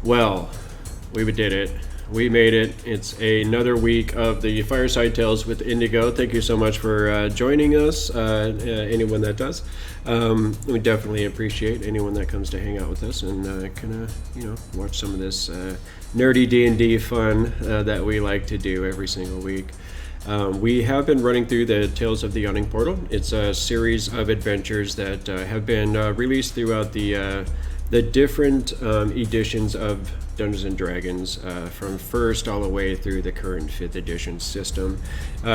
Well, we did it. We made it. It's another week of the Fireside Tales with Indigo. Thank you so much for joining us, anyone that does. We definitely appreciate anyone that comes to hang out with us and kind of, watch some of this nerdy D&D fun that we like to do every single week. We have been running through the Tales of the Yawning Portal. It's a series of adventures that have been released throughout the different editions of Dungeons and Dragons, from first all the way through the current 5th edition system.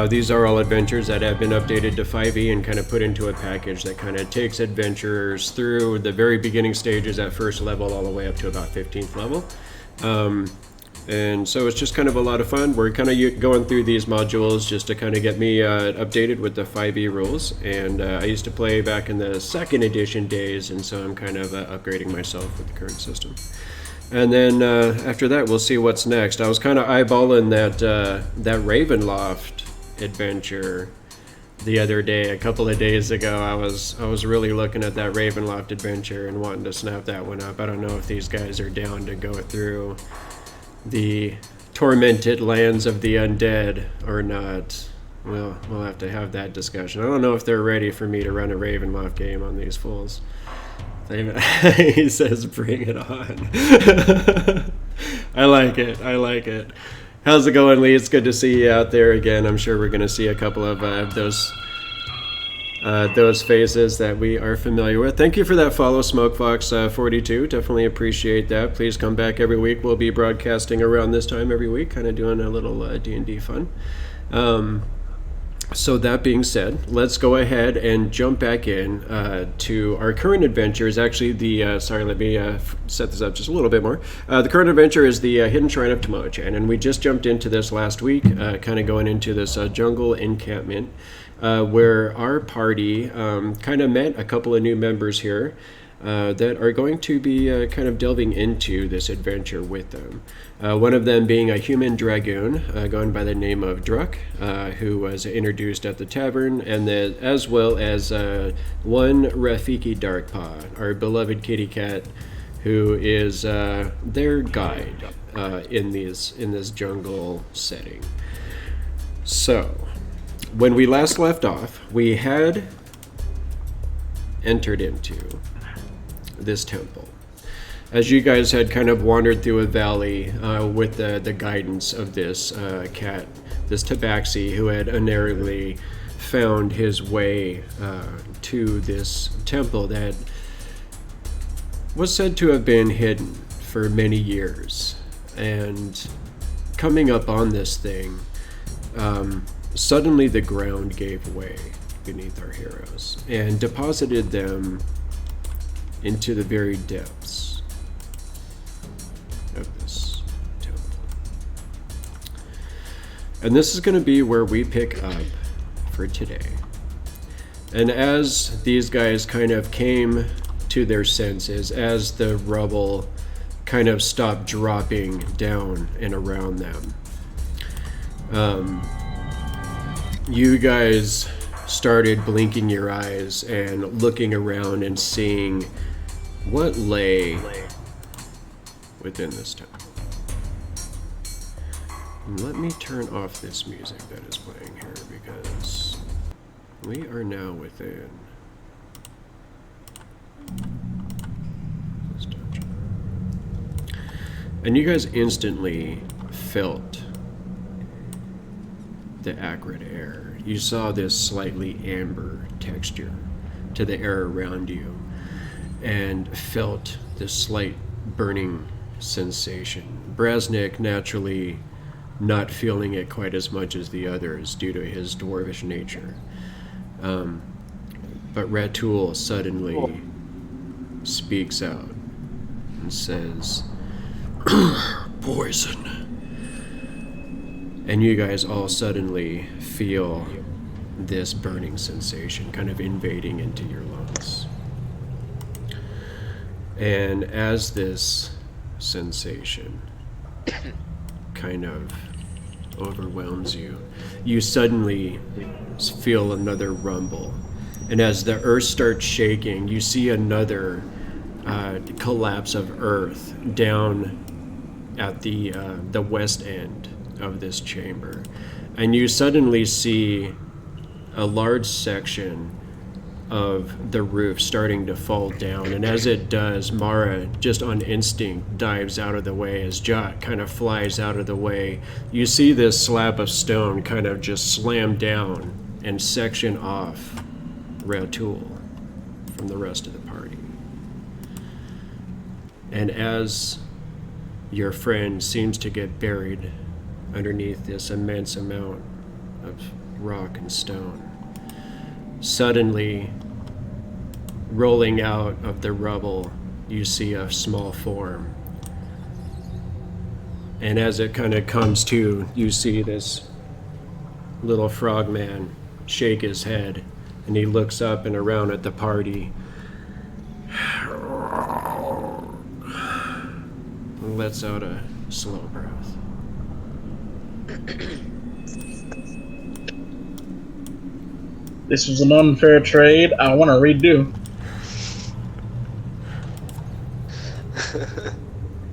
These are all adventures that have been updated to 5e and kind of put into a package that kind of takes adventurers through the very beginning stages at first level all the way up to about 15th level. And so it's just kind of a lot of fun. We're kind of going through these modules just to kind of get me updated with the 5e rules. And I used to play back in the 2nd edition days, and so I'm kind of upgrading myself with the current system. And then after that, we'll see what's next. I was kind of eyeballing that Ravenloft adventure the other day, a couple of days ago. I was really looking at that Ravenloft adventure and wanting to snap that one up. I don't know if these guys are down to go through the tormented lands of the undead or not. Well, we'll have to have that discussion. I don't know if they're ready for me to run a Ravenloft game on these fools. He says, bring it on. I like it. How's it going, Lee? It's good to see you out there again. I'm sure we're going to see a couple of those faces that we are familiar with. Thank you for that follow, SmokeFox42. Definitely appreciate that. Please come back every week. We'll be broadcasting around this time every week, kind of doing a little D&D fun. So that being said, let's go ahead and jump back in to our current adventure. Is actually let me set this up just a little bit more. The current adventure is the Hidden Shrine of Tamoachan, and we just jumped into this last week, kind of going into this jungle encampment, where our party kind of met a couple of new members here that are going to be kind of delving into this adventure with them. One of them being a human dragoon going by the name of Druk, who was introduced at the tavern, and then as well as one Rafiki Darkpaw, our beloved kitty cat, who is their guide in this jungle setting. So, when we last left off, we had entered into this temple. As you guys had kind of wandered through a valley with the guidance of this cat, this tabaxi, who had unerringly found his way to this temple that was said to have been hidden for many years. And coming up on this thing, suddenly the ground gave way beneath our heroes and deposited them into the very depths of this temple. And this is going to be where we pick up for today. And as these guys kind of came to their senses, as the rubble kind of stopped dropping down and around them, you guys started blinking your eyes and looking around and seeing what lay within this temple. Let me turn off this music that is playing here, because we are now within this dungeon. And you guys instantly felt the acrid air. You saw this slightly amber texture to the air around you, and felt this slight burning sensation. Brasnic naturally not feeling it quite as much as the others due to his dwarvish nature. But Ratul suddenly speaks out and says, "Poison." And you guys all suddenly feel this burning sensation kind of invading into your lungs. And as this sensation kind of overwhelms you, you suddenly feel another rumble. And as the earth starts shaking, you see another collapse of earth down at the west end of this chamber, and you suddenly see a large section of the roof starting to fall down. And as it does, Mara, just on instinct, dives out of the way. As Jot kind of flies out of the way, you see this slab of stone kind of just slam down and section off Ratul from the rest of the party. And as your friend seems to get buried underneath this immense amount of rock and stone, suddenly, rolling out of the rubble, you see a small form. And as it kind of comes to, you see this little frogman shake his head, and he looks up and around at the party and lets out a slow breath. This was an unfair trade. I want to redo.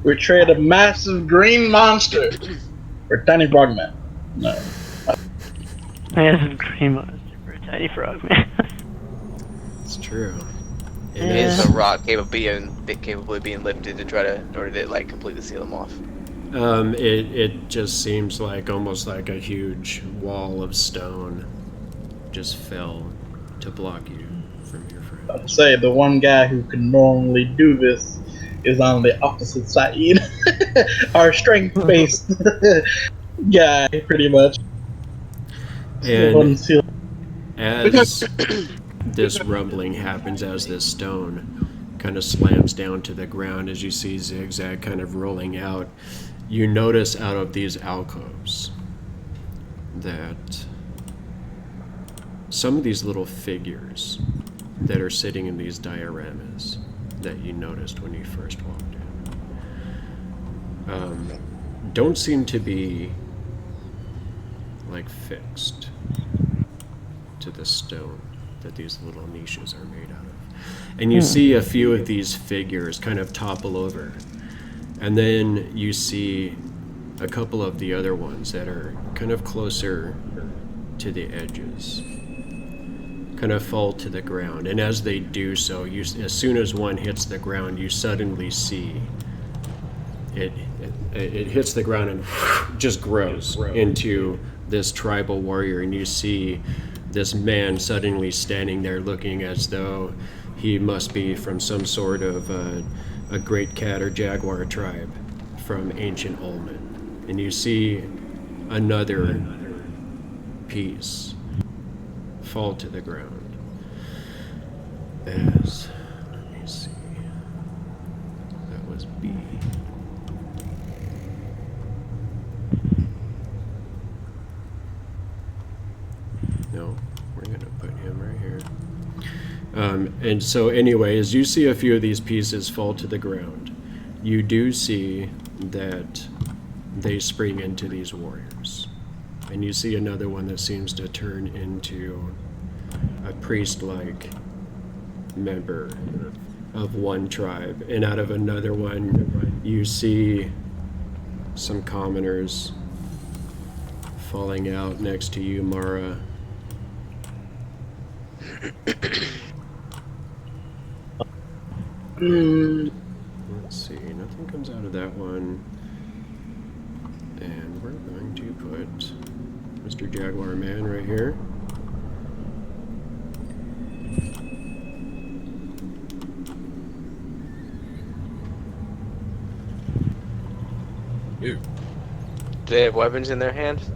We traded a massive green monster for a tiny frogman. No. Massive green monster for a tiny frogman. It's true. Is the rock capably being lifted to try to, in order to like completely seal them off? It just seems like almost like a huge wall of stone just fell to block you from your friend. I'd say the one guy who could normally do this is on the opposite side. Our strength-based guy, pretty much. And as this rumbling happens, as this stone kind of slams down to the ground, as you see Zigzag kind of rolling out, you notice out of these alcoves that some of these little figures that are sitting in these dioramas that you noticed when you first walked in don't seem to be like fixed to the stone that these little niches are made out of. And you see a few of these figures kind of topple over, and then you see a couple of the other ones that are kind of closer to the edges kind of fall to the ground. And as they do so, as soon as one hits the ground, you suddenly see it hits the ground and just grows into this tribal warrior. And you see this man suddenly standing there looking as though he must be from some sort of a great cat or jaguar tribe from ancient Ulman. And you see another piece fall to the ground. As, let me see, that was B. No, we're gonna put him right here. And so anyway, as you see a few of these pieces fall to the ground, you do see that they spring into these warriors. And you see another one that seems to turn into a priest-like member of one tribe. And out of another one, you see some commoners falling out next to you, Mara. Let's see, nothing comes out of that one. And we're going to put Mr. Jaguar Man right here. Do they have weapons in their hands?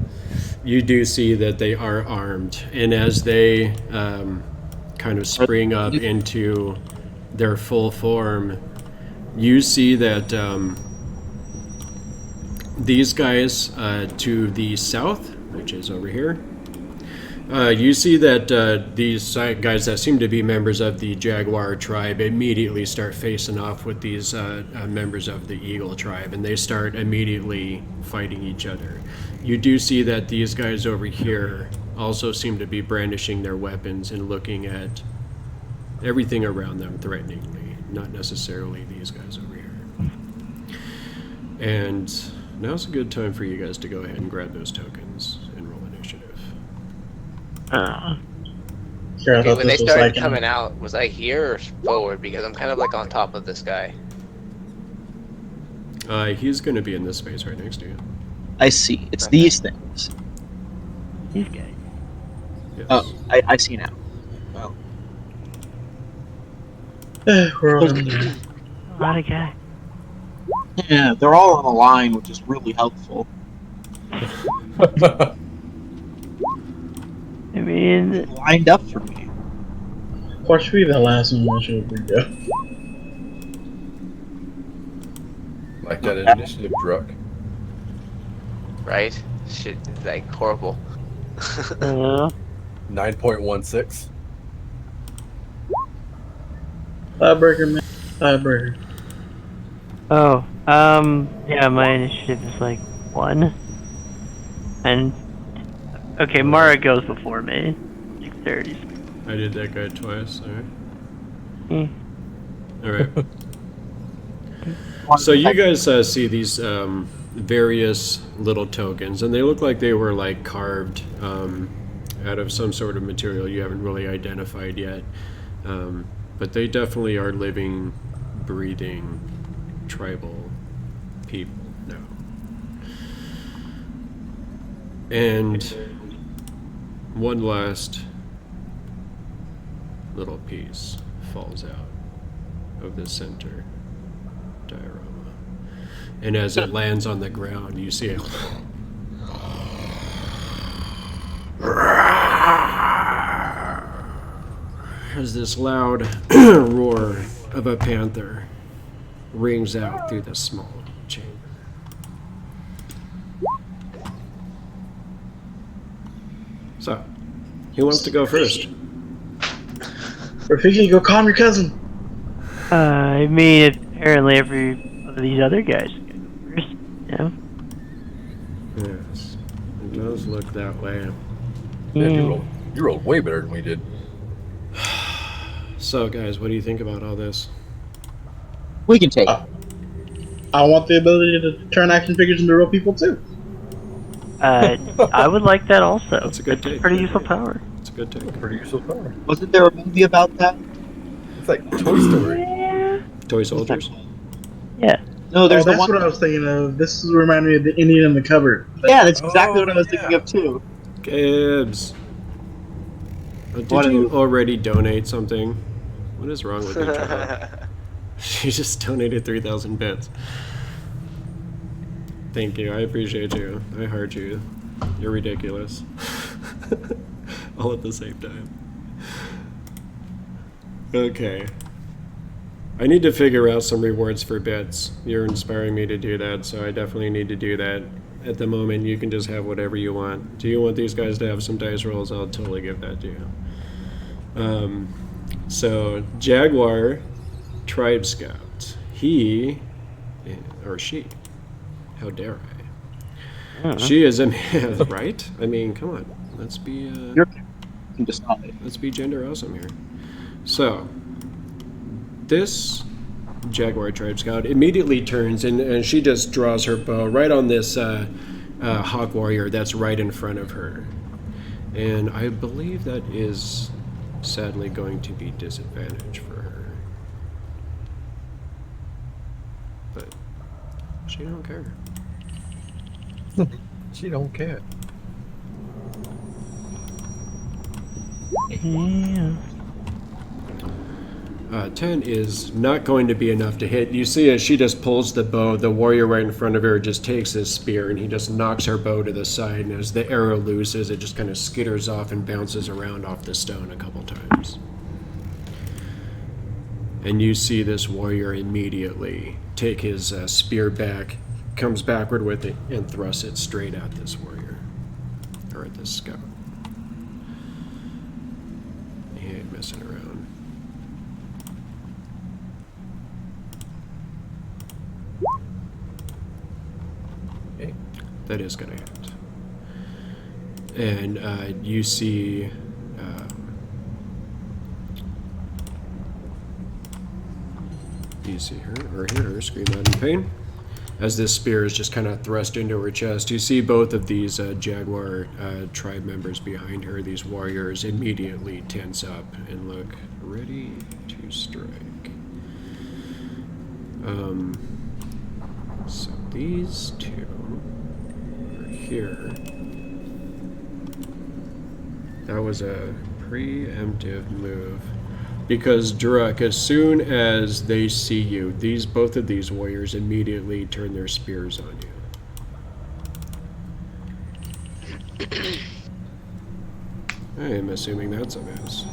You do see that they are armed, and as they kind of spring up into their full form, you see that these guys to the south, which is over here, you see that these guys that seem to be members of the Jaguar tribe immediately start facing off with these members of the Eagle tribe, and they start immediately fighting each other. You do see that these guys over here also seem to be brandishing their weapons and looking at everything around them threateningly, not necessarily these guys over here. And now's a good time for you guys to go ahead and grab those tokens and roll initiative. Sure, I Okay, thought when they this was started like coming out, was I here or forward? Because I'm kind of like on top of this guy. He's going to be in this space right next to you. I see. It's Okay. these things. These guys. Yes. Oh, I see now. Well, we're all in there. A lot of guys. yeah, they're all on a line, which is really helpful. I mean, Lined up for me. What should be the last one should we go? Like that initiative, Druk. Right? Shit, is like horrible. 9.16. Tiebreaker, man. Tiebreaker. oh, yeah, my initiative is like 1. And, okay, Mara goes before me. 630. I did that guy twice. Hmm. All right. So you guys see these various little tokens, and they look like they were like carved out of some sort of material you haven't really identified yet. But they definitely are living, breathing, tribal people now. And one last little piece falls out of the center diorama. And as it lands on the ground, you see it. As this loud roar of a panther rings out through the small chamber. So, who wants to go first? Rafiki, go calm your cousin. I mean, apparently every one of these other guys can go first, you know? Yes, it does look that way. Yeah, Yeah. you rolled way better than we did. So, guys, what do you think about all this? We can take it. I want the ability to turn action figures into real people too. I would like that also. That's a good It's a take. pretty useful power. It's a good take. Pretty useful power. Wasn't there a movie about that? It's like Toy Story. Yeah. Toy soldiers. Yeah. No, there's the that's one. what I was thinking of. This is reminding me of the Indian in the cupboard. Yeah, that's exactly what I was yeah. thinking of too. Gibbs. Did What you a- already donate something? What is wrong with you, Trevor? You just donated 3,000 bits. Thank you. I appreciate you. I heart you. You're ridiculous. All at the same time. Okay. I need to figure out some rewards for bits. You're inspiring me to do that, so I definitely need to do that. At the moment, you can just have whatever you want. Do you want these guys to have some dice rolls? I'll totally give that to you. So, Jaguar Tribe Scout. He, or she, how dare I? She is a man, right? I mean, come on. Let's be, You can decide. let's be gender awesome here. So, this Jaguar Tribe Scout immediately turns and she just draws her bow right on this Hawk Warrior that's right in front of her. And I believe that is sadly going to be disadvantage for her. But she don't care. She don't care. Yeah. 10 is not going to be enough to hit. You see as she just pulls the bow, the warrior right in front of her just takes his spear and he just knocks her bow to the side, and as the arrow looses, it just kind of skitters off and bounces around off the stone a couple times. And you see this warrior immediately take his spear back, comes backward with it, and thrusts it straight at this warrior, or at this scout. He ain't messing around. Okay. That is going to hit. And you see her, or hear her scream out in pain. as this spear is just kind of thrust into her chest. You see both of these Jaguar tribe members behind her, these warriors, immediately tense up and look ready to strike. So these two are here. That was a preemptive move. Because Druk, as soon as they see you, both of these warriors immediately turn their spears on you. I am assuming that's a miss.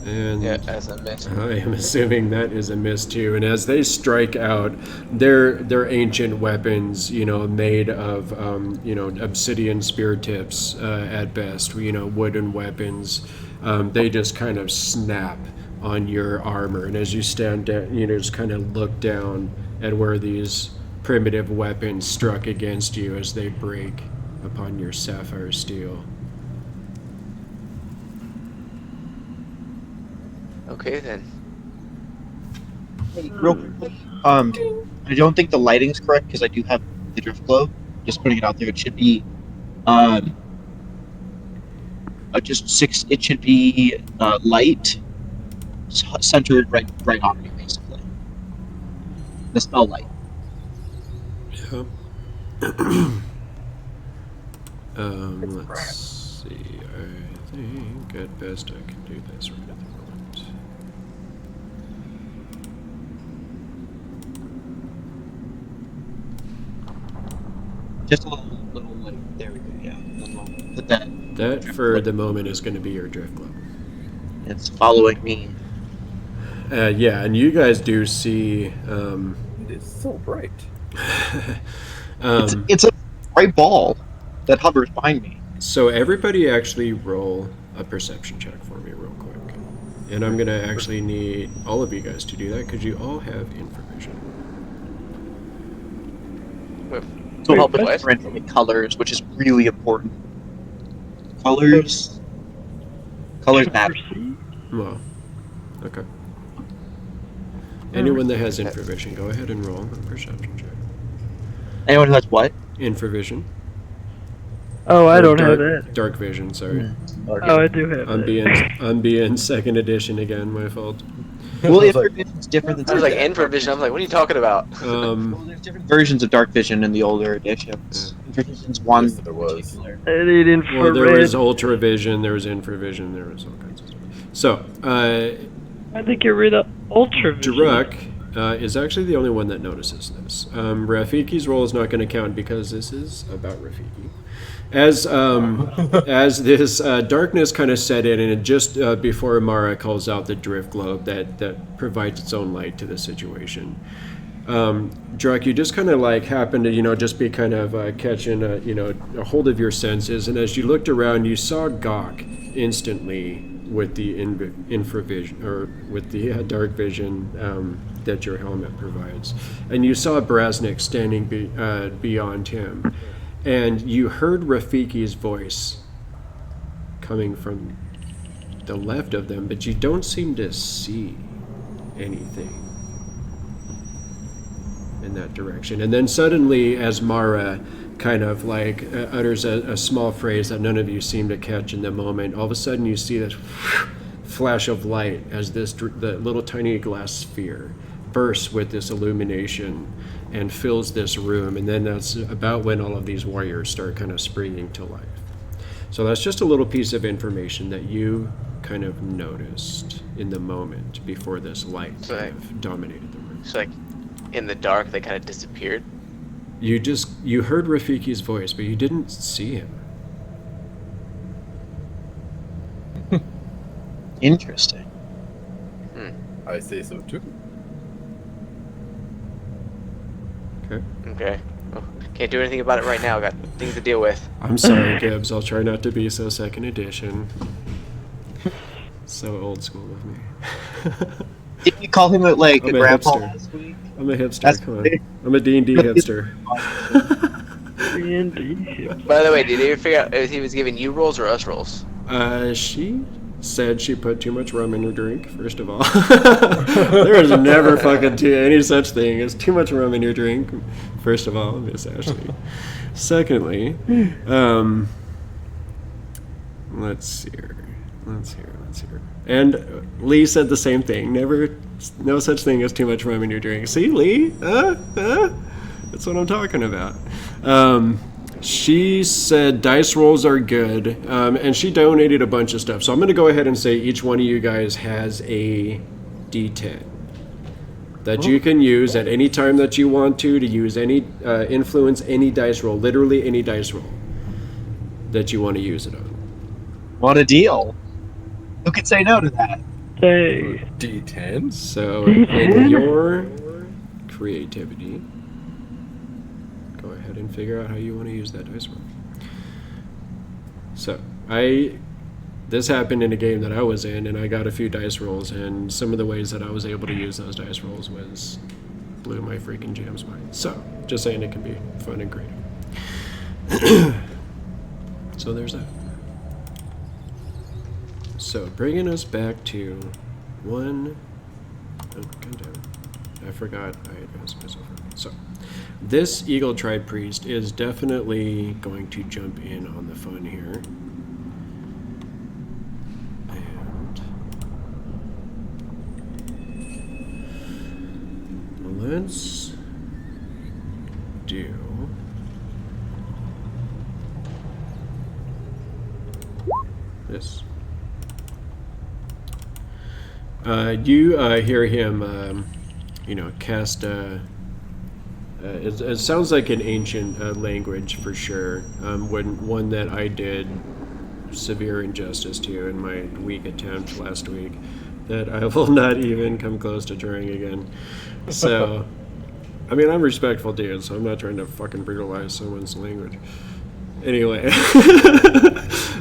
And Yeah, as a miss. I am assuming that is a miss too. And as they strike out, they're ancient weapons, made of obsidian spear tips at best, wooden weapons. They just kind of snap on your armor, and as you stand down, just kind of look down at where these primitive weapons struck against you as they break upon your sapphire steel. Okay then. Hey, real quick, I don't think the lighting's correct because I do have the drift globe. Just putting it out there. It should be, just 6. It should be light, centered right on me, basically. The spell light. Yeah. Let's see. I think at best I can do this right at the moment. Just a little light. There we go. Yeah. Put that. That, for the moment, is going to be your drift globe. It's following me. Yeah, and you guys do see... It is so bright. It's a bright ball that hovers behind me. So everybody actually roll a perception check for me real quick. And I'm going to actually need all of you guys to do that because you all have infravision. So help with what? differentiate colors, which is really important. Colors matter. Well, okay. Anyone that has infravision, go ahead and roll a perception check. Anyone who has what? Infravision. Oh, I Or don't have that. Dark vision, sorry. Oh, I do have that. I'm being second edition again, my fault. Well, infravision's different than I was like, infravision. I'm like, what are you talking about? Well, there's different versions of dark vision in the older editions. Infravision's one Yes, there was. particular. I need infrared. Well, there was ultravision, there was infravision, there was all kinds of stuff. So, I think you're rid of ultravision. Druk is actually the only one that notices this. Rafiki's role is not going to count because this is about Rafiki. As this darkness kind of set in, and just before Mara calls out the drift globe that provides its own light to the situation, Druk, you just kind of like happen to just be kind of catching a hold of your senses, and as you looked around, you saw Gok instantly with the infravision or with the dark vision that your helmet provides, and you saw Brasnic standing beyond him. And you heard Rafiki's voice coming from the left of them, but you don't seem to see anything in that direction. And then suddenly, as Mara kind of like utters a small phrase that none of you seem to catch in the moment, all of a sudden you see this flash of light as the little tiny glass sphere bursts with this illumination and fills this room, and then that's about when all of these warriors start kind of springing to life. So that's just a little piece of information that you kind of noticed in the moment before this light kind of dominated the room. So like, in the dark, they kind of disappeared. You heard Rafiki's voice, but you didn't see him. Interesting. I say so too. Okay. Well, can't do anything about it right now. Got things to deal with. I'm sorry, Gibbs. I'll try not to be so second edition. So old school of me. Didn't you call him like I'm a a grandpa hipster. last week? I'm a hipster, That's come on. big. I'm a D&D hipster. D&D. By the way, did you ever figure out if he was giving you rolls or us rolls? She said she put too much rum in her drink, first of all. There is never fucking any such thing as too much rum in your drink, first of all, Miss Ashley. Secondly, let's see here. And Lee said the same thing. No such thing as too much rum in your drink. See, Lee? That's what I'm talking about. She said dice rolls are good, and she donated a bunch of stuff. So I'm going to go ahead and say each one of you guys has a D10 that you can use at any time that you want to use any, influence any dice roll, literally any dice roll that you want to use it on. What a deal. Who could say no to that? Hey. D10? So in your creativity, go ahead and figure out how you want to use that dice roll. So this happened in a game that I was in, and I got a few dice rolls, and some of the ways that I was able to use those dice rolls blew my freaking jam's mind. So just saying, it can be fun and creative. So there's that. So bringing us back to one. Oh, come down. I forgot I advanced myself. So this Eagle Tribe Priest is definitely going to jump in on the fun here. And let's do this. You hear him, cast it sounds like an ancient language for sure. One that I did severe injustice to in my weak attempt last week, that I will not even come close to trying again. So, I mean, I'm a respectful dude, so I'm not trying to fucking brutalize someone's language. Anyway,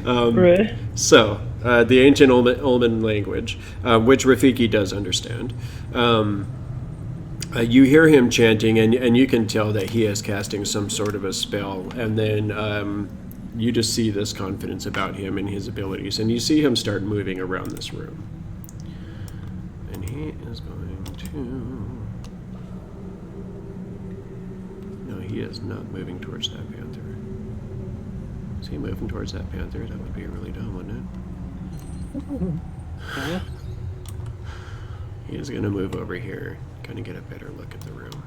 Right. so the ancient Ulman language, which Rafiki does understand. You hear him chanting, and you can tell that he is casting some sort of a spell, and then you just see this confidence about him and his abilities, and you see him start moving around this room. And he is going to... No, he is not moving towards that panther. Is he moving towards that panther? That would be really dumb, wouldn't it? He is going to move over here, kind of get a better look at the room.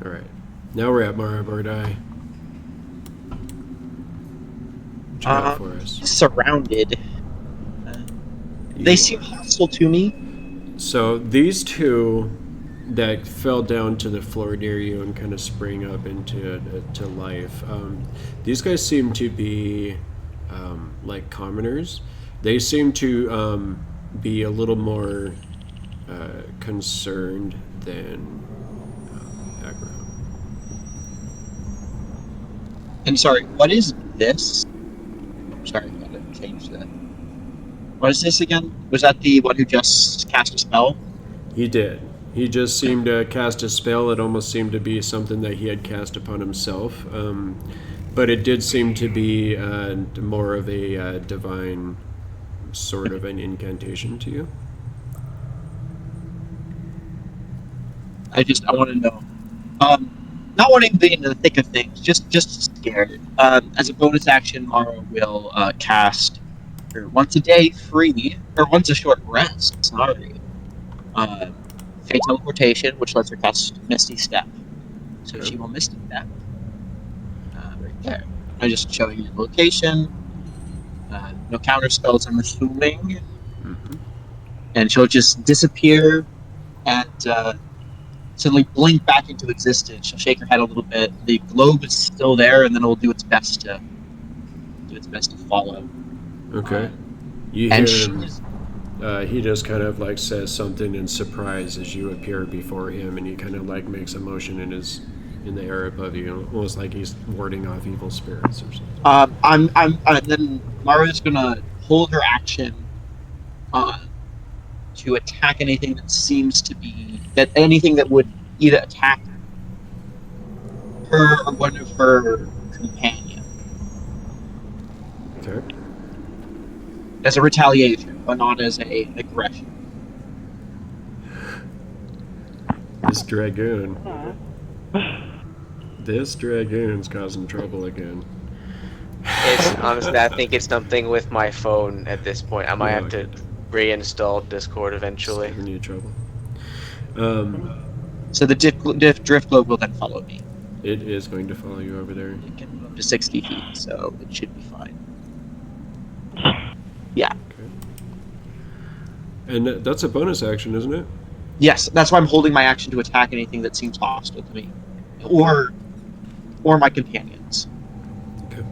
All right, now we're at Mara Bordi. Try it for us. Surrounded. They seem hostile to me. So these two that fell down to the floor near you and kind of sprang up into to life, these guys seem to be like commoners. They seem to be a little more concerned than aggro. And sorry, what is this? Sorry, I gotta change that. What is this again? Was that the one who just cast a spell? He did. He just seemed to cast a spell. It almost seemed to be something that he had cast upon himself. But it did seem to be more of a divine sort of an incantation to you. I want to know. Not wanting to be in the thick of things, just scared. As a bonus action, Mara will cast her once a day free, or once a short rest, sorry. Fey Teleportation, which lets her cast Misty Step. So Okay. she will Misty Step. Right there. I'm just showing you the location. No counter spells, I'm assuming. Mm-hmm. And she'll just disappear and suddenly blink back into existence. She'll shake her head a little bit. The globe is still there, and then it'll do its best to follow. Okay. You And hear him. He just kind of like says something in surprise as you appear before him, and he kind of like makes a motion in the air above you, almost like he's warding off evil spirits or something. Then Mara's gonna hold her action to attack anything that seems to be anything that would either attack her or one of her companions. as a retaliation, but not as a aggression. This dragoon. This dragoon's causing trouble again. It's honestly, I think it's something with my phone at this point. I might have to reinstall Discord eventually. Giving you trouble. So the drift globe will then follow me. It is going to follow you over there. It can move up to 60 feet, so it should be fine. Yeah. Okay. And that's a bonus action, isn't it? Yes, that's why I'm holding my action to attack anything that seems hostile to me, or my companions. Okay.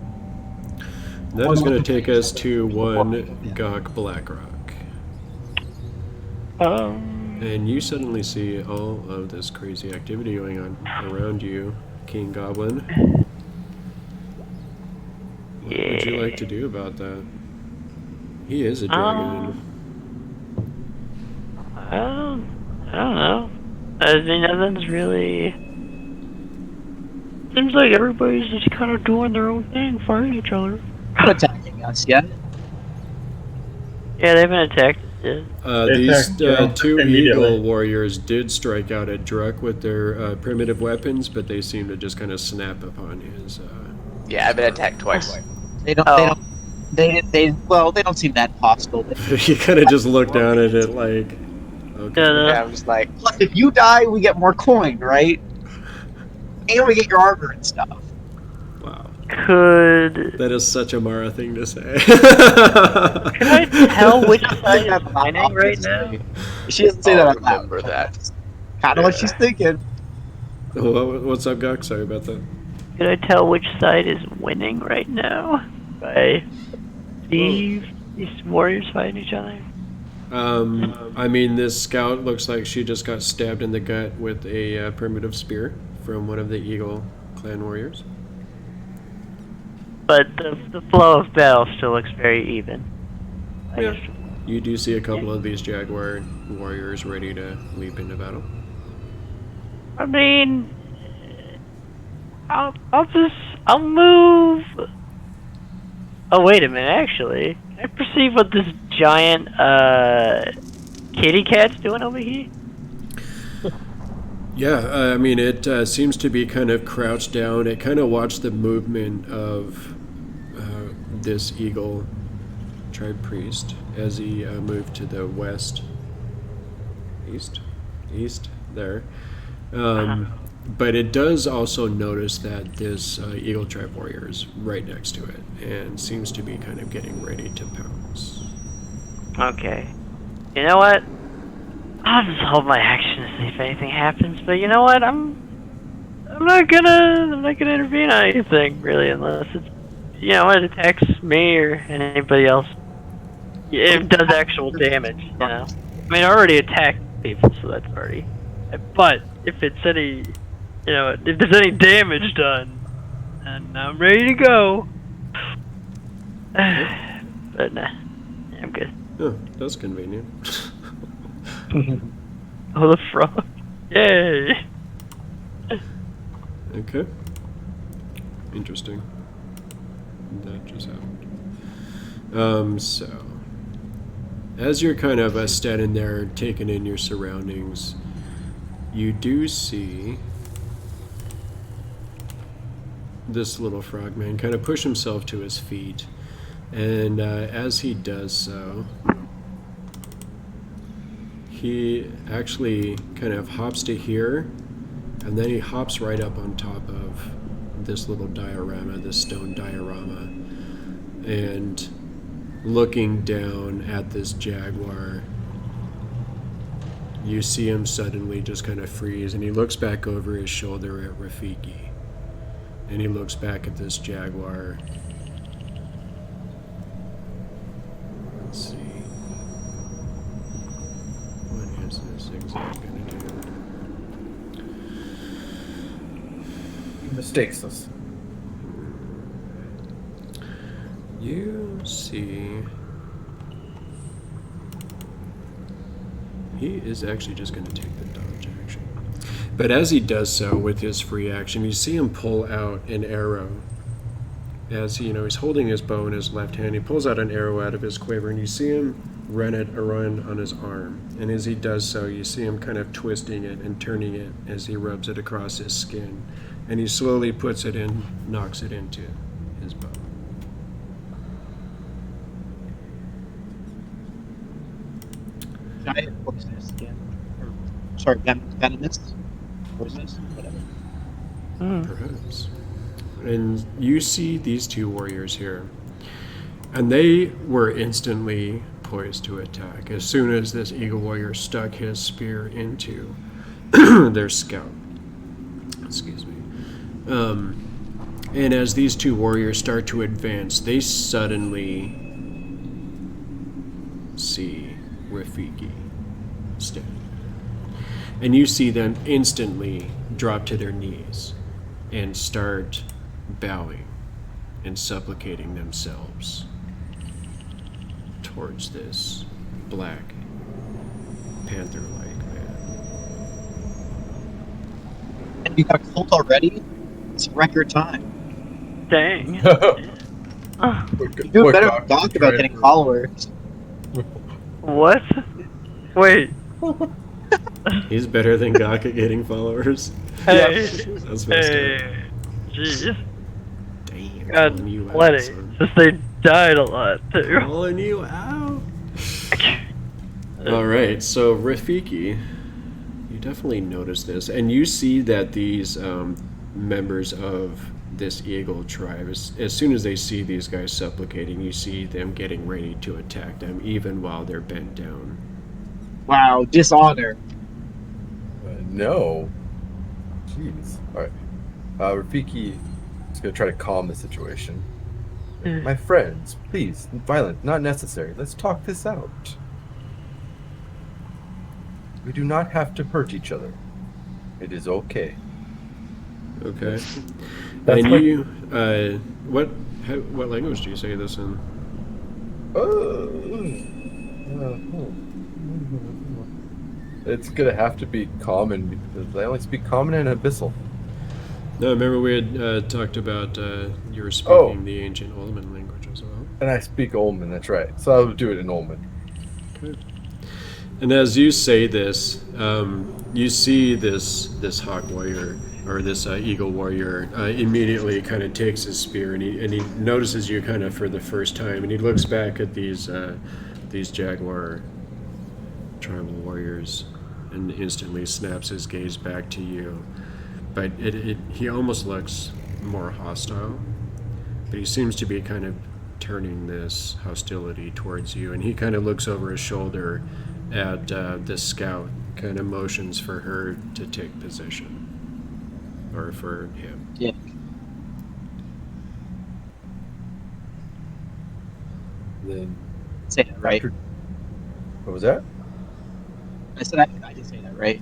That is going to take us to one Gok Blackrock. And you suddenly see all of this crazy activity going on around you, King Goblin. What would you like to do about that? He is a dragon. I don't know. I mean, nothing's really... Seems like everybody's just kind of doing their own thing, fighting each other. Not attacking us yet. Yeah, they've been attacked. Yeah. These two immediately. Eagle warriors did strike out at Druk with their primitive weapons, but they seem to just kind of snap upon his... Yeah, I've been attacked twice. They don't seem that hostile. You kind of just look down at it like... Okay. Yeah, I'm just like, Plus, if you die, we get more coin, right? And we get your armor and stuff. Wow. Could That is such a Mara thing to say. I tell which side I'm mining right now? She doesn't say that I'll out loud. remember that. Kind of what she's thinking. What's up, Gok? Sorry about that. Could I tell which side is winning right now? By these warriors fighting each other? I mean, this scout looks like she just got stabbed in the gut with a primitive spear from one of the Eagle clan warriors. But the flow of battle still looks very even. Yeah. You do see a couple of these Jaguar warriors ready to leap into battle. I mean, I'll move. Oh wait a minute, actually, can I perceive what this giant kitty cat's doing over here? Yeah, I mean, it seems to be kind of crouched down. It kind of watched the movement of this Eagle tribe priest as he moved to the west, east there. But it does also notice that this Eagle tribe warrior is right next to it and seems to be kind of getting ready to pounce. Okay. You know what? I'll just hold my action to see if anything happens. But you know what? I'm not gonna intervene on anything really, unless it's it attacks me or anybody else. It does actual damage. You know. I mean, I already attacked people, so that's already. But if it's any, if there's any damage done, and I'm ready to go. But nah, I'm good. Oh, that's convenient. Oh, the frog! Yay! Okay. Interesting. That just happened. So, as you're kind of standing there, taking in your surroundings, you do see this little frogman kind of push himself to his feet, and as he does so, he actually kind of hops to here, and then he hops right up on top of this little diorama, this stone diorama, and looking down at this jaguar, you see him suddenly just kind of freeze, and he looks back over his shoulder at Rafiki, and he looks back at this jaguar. Let's see. What is this exact gonna do? He mistakes us. You see, he is actually just going to take the dodge action. But as he does so with his free action, you see him pull out an arrow as he's holding his bow in his left hand. He pulls out an arrow out of his quiver, and you see him run it around on his arm. And as he does so, you see him kind of twisting it and turning it as he rubs it across his skin. And he slowly puts it in, knocks it into his bow. Giant poisonous skin. Sorry, venomous? Poisonous? Whatever. Perhaps. And you see these two warriors here. And they were instantly poised to attack as soon as this eagle warrior stuck his spear into their scout. Excuse me. And as these two warriors start to advance, they suddenly see Rafiki standing. And you see them instantly drop to their knees and start bowing and supplicating themselves towards this black panther-like man. And you got cult already? It's record time. Dang. You do a better talk about getting followers. What? Wait. He's better than Gok at getting followers. Hey. That's messed up. Hey. Jeez. Damn. God, calling you out, plenty. son. Just they died a lot too. Calling you out. Alright, so Rafiki, you definitely notice this, and you see that these members of this eagle tribe, as soon as they see these guys supplicating, you see them getting ready to attack them, even while they're bent down. Wow, dishonor. No. Jeez. Alright. Rafiki is going to try to calm the situation. My friends, please, violence not necessary. Let's talk this out. We do not have to hurt each other. It is okay. Okay. That's And what- you, what language do you say this in? It's gonna have to be common because I only speak common and abyssal. No, remember we had talked about you were speaking the ancient Olman language as well. And I speak Olman, that's right. So I'll do it in Olman. Good. And as you say this, you see this hawk warrior, or this eagle warrior, immediately kind of takes his spear and he notices you kind of for the first time, and he looks back at these jaguar tribal warriors and instantly snaps his gaze back to you. But he almost looks more hostile, but he seems to be kind of turning this hostility towards you, and he kind of looks over his shoulder at this scout, kind of motions for her to take position, or for him. Yeah. Then Say that right. after- what was that? I said I did say that right.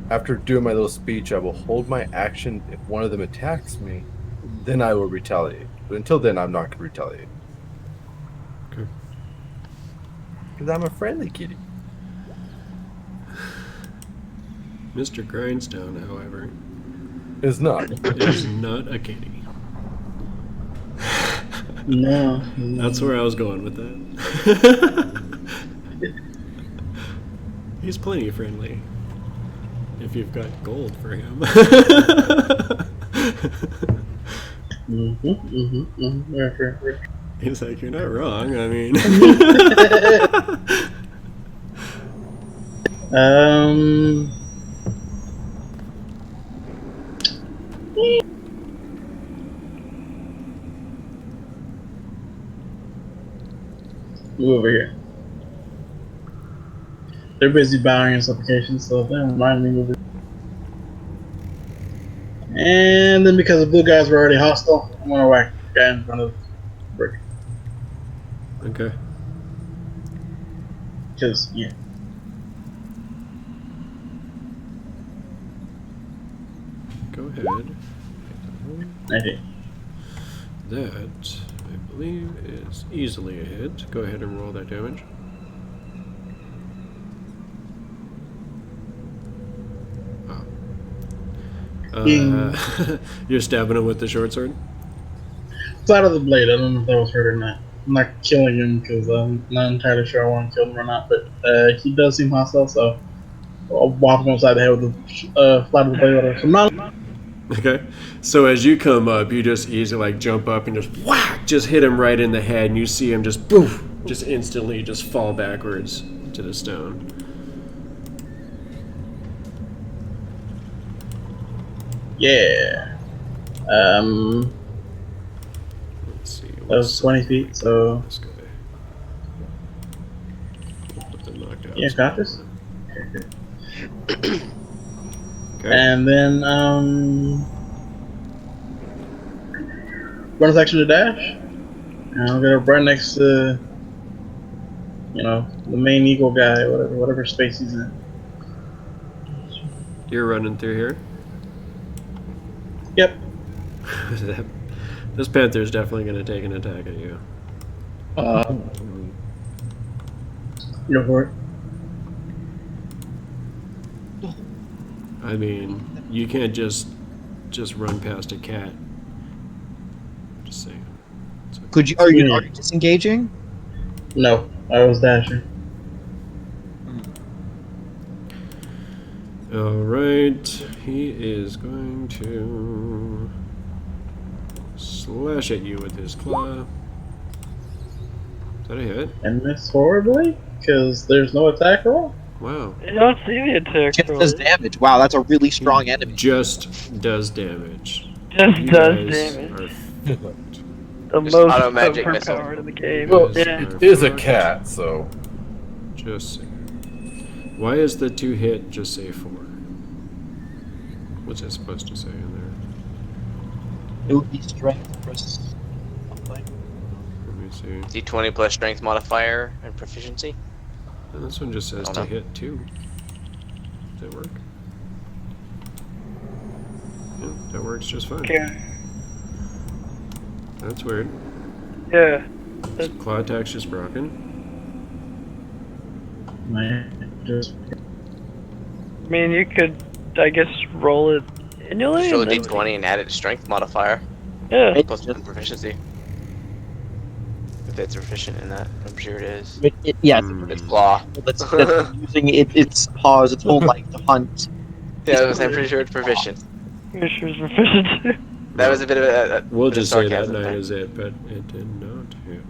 After doing my little speech, I will hold my action if one of them attacks me. Then I will retaliate. But until then, I'm not going to retaliate. Okay. Because I'm a friendly kitty. Mr. Grindstone, however, It's not. is not a kitty. No. That's where I was going with that. He's plenty friendly. If you've got gold for him. Right. He's like, you're not wrong. I mean, Move over here. They're busy bowing in supplication, so if they don't mind me moving. And then because the blue guys were already hostile, I'm gonna whack the guy in front of the brick. okay. Because, yeah. Go ahead. Okay. That, I believe, is easily a hit. Go ahead and roll that damage. You're stabbing him with the short sword? Side of the blade. I don't know if that was hurt or not. I'm not killing him because I'm not entirely sure I want to kill him or not. But he does seem hostile, so I'll whop him upside the head with the flat of the blade. Whatever. So not. Okay. So as you come up, you just easily like jump up and just whack, just hit him right in the head, and you see him just poof, just instantly just fall backwards to the stone. Yeah. Let's see. That was 20 feet, so. This guy. Put the knocked out. Yeah, got this. Okay. And then, bonus action to dash. And I'm gonna run next to, the main eagle guy, whatever space he's in. You're running through here? Yep. This panther's definitely going to take an attack at you. Go for it. I mean, you can't just run past a cat. Just saying. Could you? Are you disengaging? No, I was dashing. Alright, he is going to slash at you with his claw. Is that a hit? And miss horribly, because there's no attack roll? Wow. I don't see the attack Just roll. does damage. Wow, that's a really strong enemy. Just does damage. Just You does guys damage. are fucked. The Just most auto magic missile. overpowered in the game. Well, Yeah. it is a cat, so. Just say. Why is the 2 hit just say 4? What's it supposed to say in there? It would be strength plus something. Let me see. D20 plus strength modifier and proficiency. And this one just says Oh, to no. hit 2. Does that work? Yeah, that works just fine. Okay. That's weird. Yeah. This claw attack's just broken. Man, just I mean, you could, I guess, roll it annually. Just roll a and then- D20 and add it to strength modifier. Yeah. Plus 1 proficiency. If it's proficient in that, I'm sure it is. Yeah, It's claw. that's using its paws, its whole life to hunt. Yeah, I'm pretty sure it's proficient. Pretty sure it's proficiency. That was a bit of a We'll bit of just say that sarcasm 9 there. is it, but it did not hit.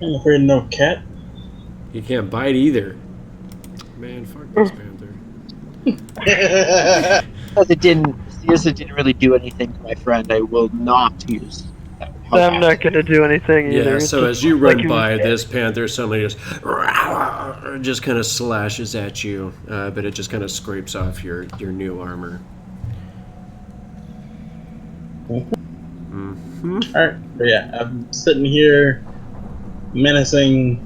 I'm afraid no cat. You can't bite either. Man, fuck this panther. Because it didn't really do anything to my friend, I will not use that. I'm not gonna do anything either. Yeah, It's so just as you like run by, this panther suddenly just kind of slashes at you, but it just kind of scrapes off your new armor. Mm-hmm. Alright, but yeah, I'm sitting here menacing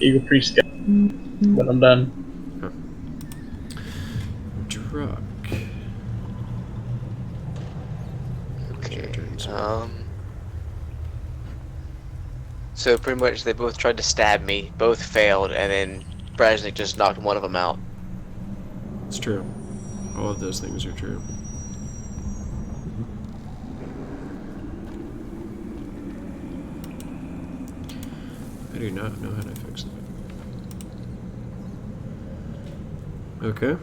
Eagle Priest guy. But I'm done. Druk. Okay. So pretty much they both tried to stab me, both failed, and then Brasnic just knocked one of them out. It's true. All of those things are true. I do not know how to fix that. Okay.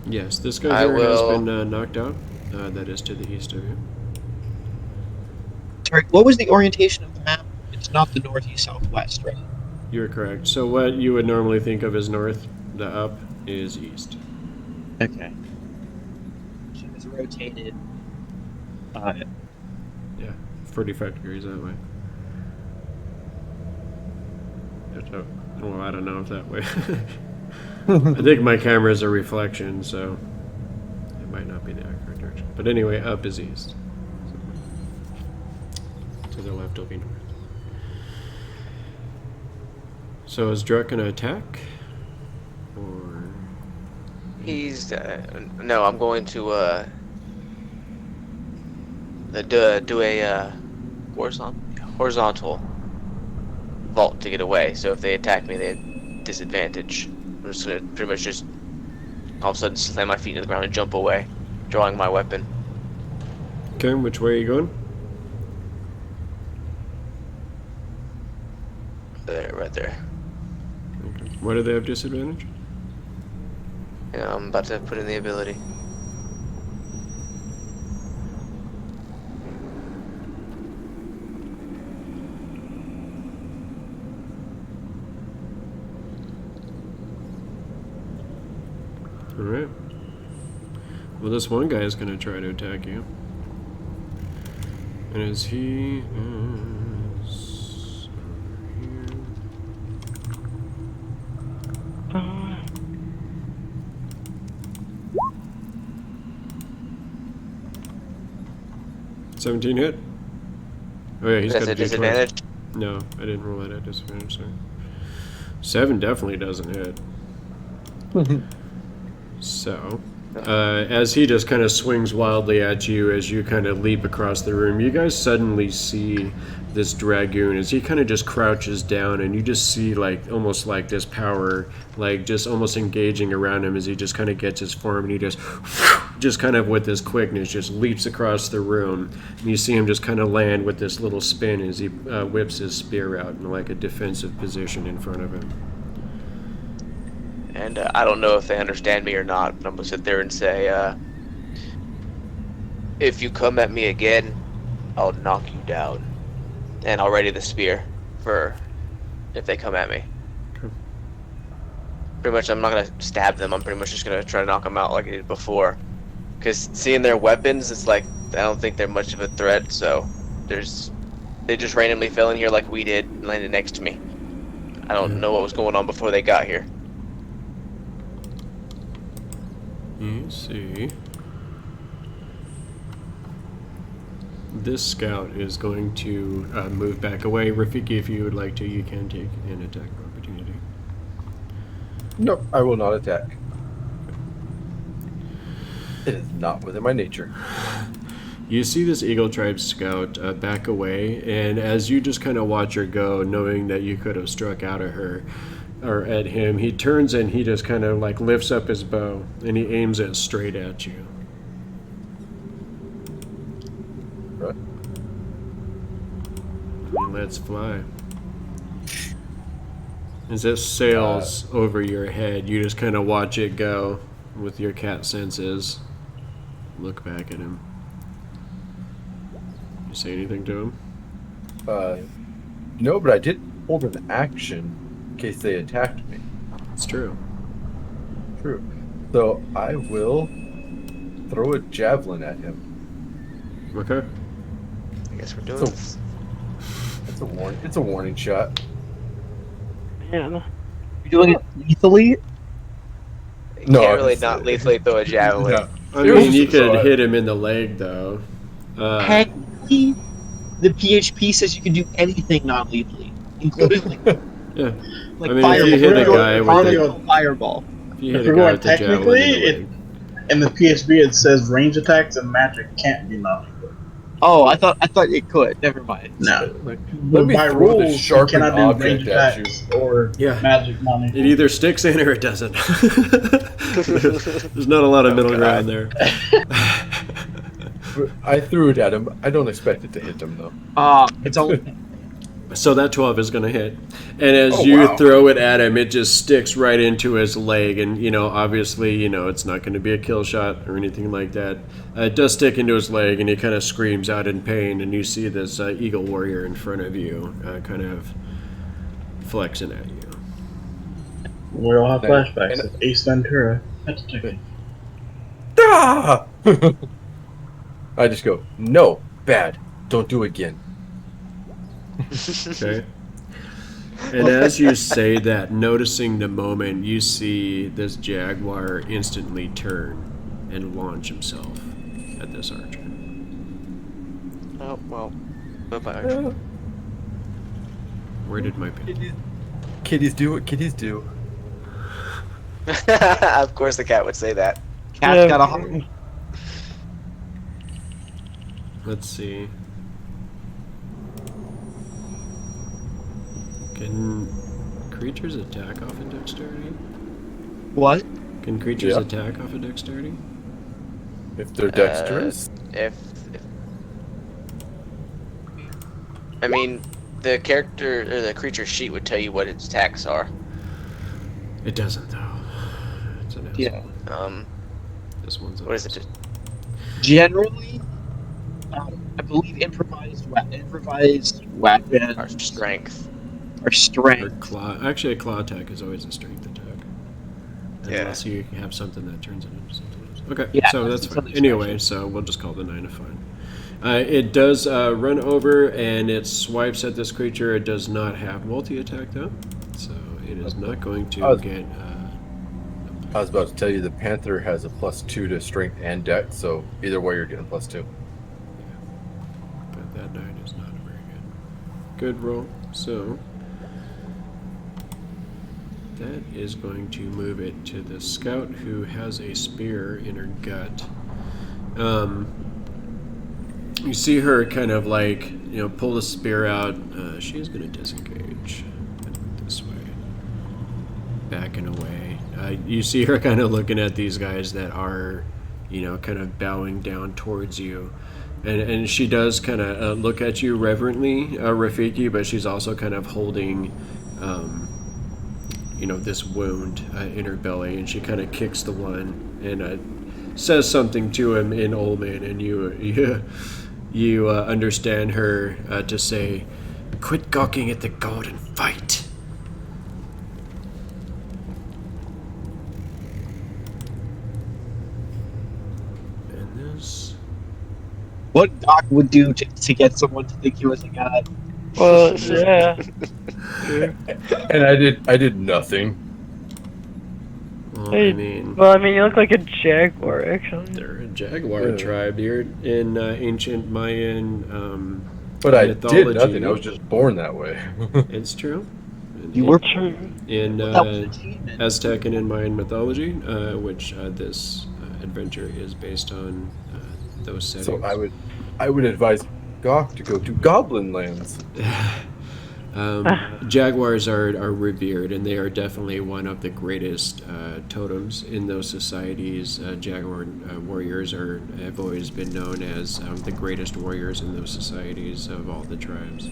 Yes, this guy I here has will- been knocked out. That is to the east of you. Sorry, what was the orientation of the map? It's not the northeast southwest, right? You're correct. So what you would normally think of as north, the up, is east. Okay. So it's rotated. Yeah, 45 degrees that way. Well, I don't know if that way. I think my camera is a reflection, so it might not be the accurate direction. But anyway, up is east. So to the left will be north. So is Druk gonna attack? Or He's no, I'm going to do a horizontal vault to get away. So if they attack me, they disadvantage. I'm just gonna pretty much just all of a sudden slam my feet to the ground and jump away, drawing my weapon. Okay, which way are you going? There, right there. Okay. Why do they have disadvantage? Yeah, I'm about to put in the ability. Alright. Well, this one guy is going to try to attack you. And as he is over here. 17 hit? Oh yeah, he's That's got a disadvantage. No, I didn't roll that at disadvantage, sorry. 7 definitely doesn't hit. So, as he just kind of swings wildly at you as you kind of leap across the room, you guys suddenly see this dragoon as he kind of just crouches down, and you just see like almost like this power like just almost engaging around him as he just kind of gets his form, and he just kind of with this quickness just leaps across the room, and you see him just kind of land with this little spin as he whips his spear out in like a defensive position in front of him. And I don't know if they understand me or not, but I'm gonna sit there and say, if you come at me again, I'll knock you down. And I'll ready the spear for if they come at me. Okay. Pretty much, I'm not gonna stab them. I'm pretty much just gonna try to knock them out like I did before. Because seeing their weapons, it's like I don't think they're much of a threat. So they just randomly fell in here like we did and landed next to me. I don't know what was going on before they got here. You see, this scout is going to move back away. Rafiki, if you would like to, you can take an attack opportunity. No, I will not attack. It is not within my nature. You see this Eagle Tribe scout back away, and as you just kind of watch her go, knowing that you could have struck out at her, or at him, he turns and he just kind of like lifts up his bow and he aims it straight at you. Right. And let's fly. As it sails over your head, you just kind of watch it go with your cat senses. Look back at him. You say anything to him? No, but I did hold an action in case they attacked me. It's true. True. So I will throw a javelin at him. Okay. I guess we're doing this. It's a warning. It's a warning shot. Yeah. You're doing it lethally? You No, can't I really just- not lethally throw a javelin. Yeah. I mean, you could So I- hit him in the leg, though. Technically, the PHP says you can do anything non-lethally, including Yeah. like I mean, if fireball. you hit a guy with the- fireball. If you If hit a we're guy going with the javelin technically, in the it- leg. In the PSB, it says range attacks and magic can't be non-lethal. Oh, I thought it could. Never mind. No. Like, But let me by throw rules, this you sharpened cannot do object range at you. attacks or Yeah. magic non-lethal. It either sticks in or it doesn't. There's not a lot of middle ground there. I threw it at him. I don't expect it to hit him though. It's only So that 12 is going to hit. And as Oh, you wow. throw it at him, it just sticks right into his leg. And, obviously, it's not going to be a kill shot or anything like that. It does stick into his leg, and he kind of screams out in pain. And you see this Eagle Warrior in front of you kind of flexing at you. We all have And- flashbacks of Ace Ventura. That's chicken. Ah! I just go, no, bad. Don't do it again. Okay. And as you say that, noticing the moment, you see this jaguar instantly turn and launch himself at this archer. Oh, well. Bye-bye, Archer. Where did my pin? Kitties do what kitties do. Of course the cat would say that. cat's got a heart. Let's see. Can creatures attack off of dexterity? What? Can creatures Yeah. attack off of dexterity? If they're dexterous, If I mean, the character or the creature sheet would tell you what its attacks are. It doesn't, though. It's an asshole. Yeah. This one's an What is it? asshole. Generally, I believe improvised weapons Our strength. or Or strength. claw. Actually, a claw attack is always a strength attack. Yeah. Unless you have something that turns it into something else. Okay, Yeah, so that's fine. something Anyway, special. so we'll just call the 9 a fine. It does run over and it swipes at this creature. It does not have multi-attack though, so it is not going to get. I was about to tell you the Panther has a +2 to strength and dex, so either way you're getting +2. But that 9 is not a very good roll. So that is going to move it to the scout who has a spear in her gut. You see her kind of like, pull the spear out. She's going to disengage this way, backing away. You see her kind of looking at these guys that are, kind of bowing down towards you. And she does kind of look at you reverently, Rafiki, but she's also kind of holding, this wound in her belly. And she kind of kicks the one and says something to him in Old Man, and you understand her to say, "Quit gawking at the gold and fight." And this... What Gok would do to get someone to think he was a god. Well, yeah. And I did nothing. Well, Hey, I mean... Well, I mean, you look like a jaguar, actually. They're a jaguar Yeah. tribe. You're in ancient Mayan But I mythology. did nothing. I was just born that way. It's true. You were True. in that was achievement. Aztec and in Mayan mythology, which this adventure is based on those settings. So I would advise Gok to go to Goblin Lands. Jaguars are revered, and they are definitely one of the greatest totems in those societies. Jaguar warriors have always been known as the greatest warriors in those societies of all the tribes.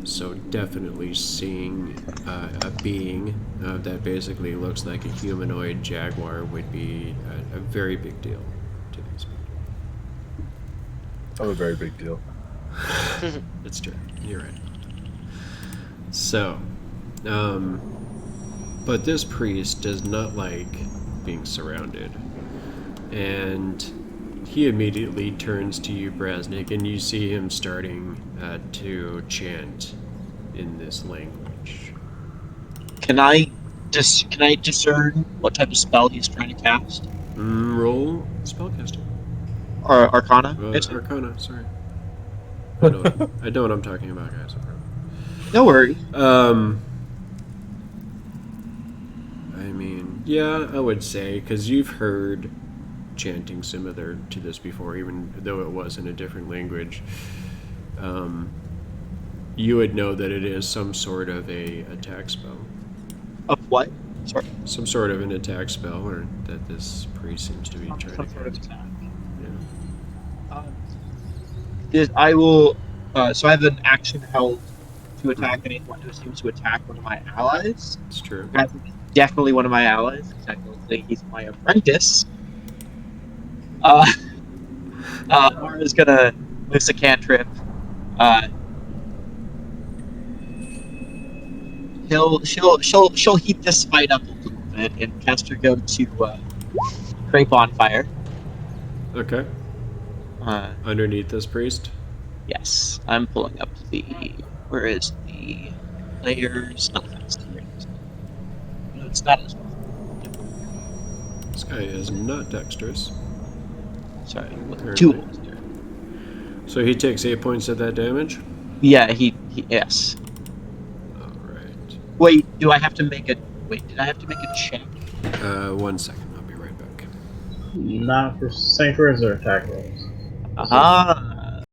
So definitely seeing a being that basically looks like a humanoid jaguar would be a very big deal to these people. I'm a very big deal. It's true. You're right. So, but this priest does not like being surrounded, and he immediately turns to you, Brasnic, and you see him starting to chant in this language. Can I discern what type of spell he's trying to cast? Roll spellcasting. Or Arcana? Arcana, sorry. I know what I'm talking about, guys. No worries. I mean, yeah, I would say, because you've heard chanting similar to this before, even though it was in a different language. You would know that it is some sort of a attack spell. Of what? Sorry. Some sort of an attack spell, or that this priest seems to be trying Some to sort of cast. attack. Yeah. I will. So I have an action held to attack anyone who seems to attack one of my allies. It's true. That's definitely one of my allies. Technically, he's my apprentice. Mara's gonna miss a cantrip. She'll heat this fight up a little bit and cast her go to Crepe on Fire. Okay. Underneath this priest? Yes, I'm pulling up the. Where is the layers? No, that's the layers. No, it's not as well. This guy is not dexterous. Sorry, Apparently. 2 holes there. So he takes 8 points of that damage? Yeah, yes. Alright. Wait, do I have to make a? Wait, did I have to make a check? 1 second, I'll be right back. Not for sanctuaries or attack rolls. Ah.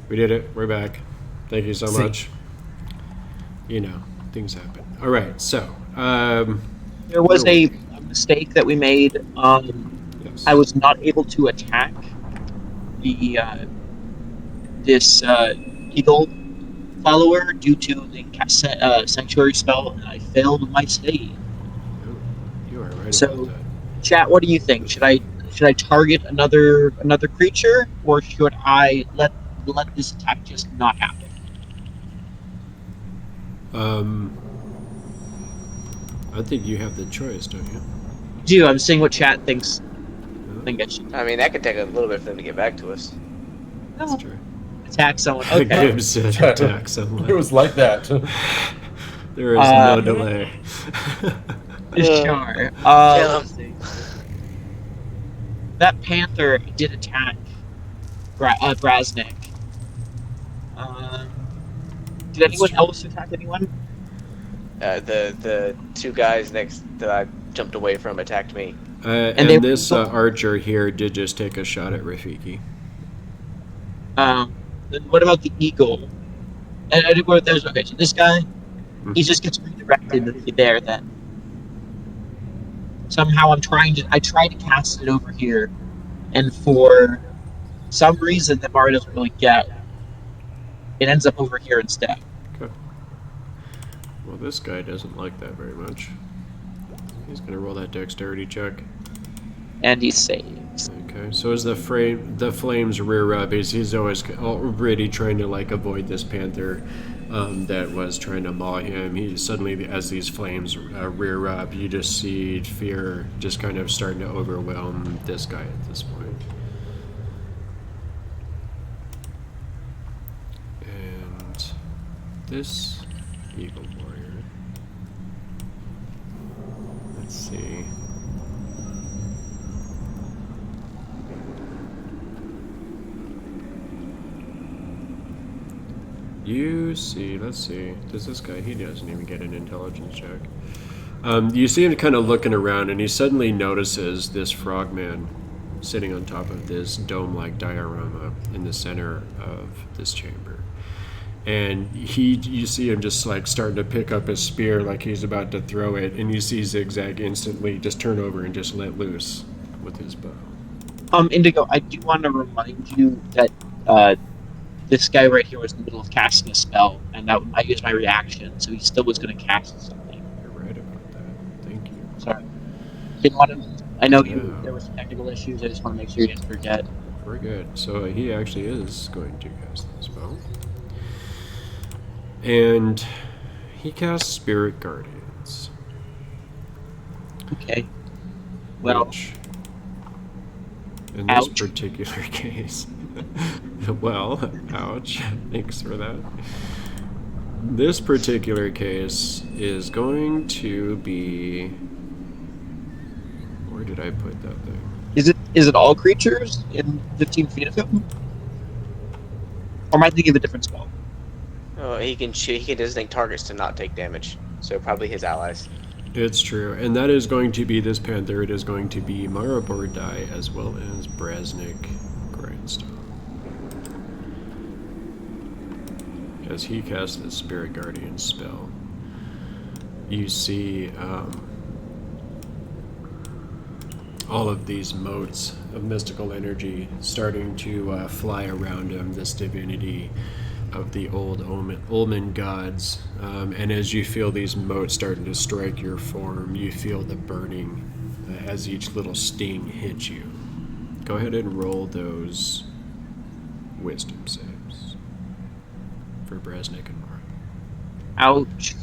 We did it. We're back. Thank you so See. much. You know, things happen. All right, so There was a mistake that we made. yes. I was not able to attack the this eagle follower due to the sanctuary spell, and I failed my save. You are right So- about that. Chat, what do you think? Should I target another creature, or should I let this attack just not happen? I think you have the choice, don't you? Do I'm seeing what chat thinks. I think I should I mean, that could take a little bit for them to get back to us. That's true. attack someone. Okay. Gibbs attack someone. It was like that. There is no delay. Sure. Kill Let's see. That panther did attack Brasnic. Did anyone else attack anyone? The two guys next that I jumped away from attacked me. And they- this archer here did just take a shot at Rafiki. Then what about the eagle? Okay, so this guy, he just gets redirected there then. Somehow I try to cast it over here, and for some reason that Mario doesn't really get, it ends up over here instead. Okay. Well, this guy doesn't like that very much. He's gonna roll that dexterity check. And he saves. Okay, so as the flames rear up, he's always already trying to like avoid this panther that was trying to maul him. He suddenly, as these flames rear up, you just see fear just kind of starting to overwhelm this guy at this point. And this eagle warrior. Let's see. You see, let's see. Does this guy, he doesn't even get an intelligence check. You see him kind of looking around, and he suddenly notices this frogman sitting on top of this dome-like diorama in the center of this chamber. And you see him just like starting to pick up his spear like he's about to throw it, and you see Zigzag instantly just turn over and just let loose with his bow. Indigo, I do want to remind you that this guy right here was in the middle of casting a spell, and that I used my reaction, so he still was going to cast something. You're right about that. Thank you. Sorry. Didn't want to. I know Yeah. there were some technical issues. I just want to make sure you didn't forget. We're good. So he actually is going to cast this spell. And he casts Spirit Guardians. Okay. Well, Which, in this ouch. particular case, well, ouch, thanks for that. This particular case is going to be... Where did I put that thing? is it all creatures in 15 feet of him? Or am I thinking of a different spell? Oh, he can designate targets to not take damage. So probably his allies. It's true, and that is going to be this panther. It is going to be Mara Bordi as well as Brasnic Grindstone. As he casts the Spirit Guardian spell, you see all of these motes of mystical energy starting to fly around him, this divinity of the old Ulman gods. And as you feel these motes starting to strike your form, you feel the burning as each little sting hits you. Go ahead and roll those wisdom saves for Brasnic and Mara. Ouch.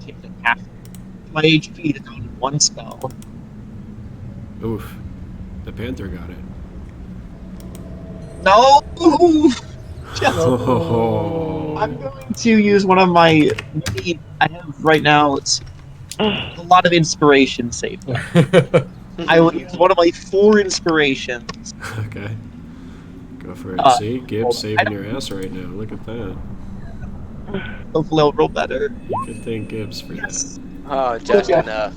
Take half my HP to go to one spell. Oof. The panther got it. No! Oh. I'm going to use one of my I have right now, it's a lot of inspiration saved. I will use one of my 4 inspirations. Okay. Go for it. See? hold Gibbs on. saving your ass right now. Look at that. Hopefully I'll roll better. You can thank Gibbs for Yes. Oh, just Okay. enough.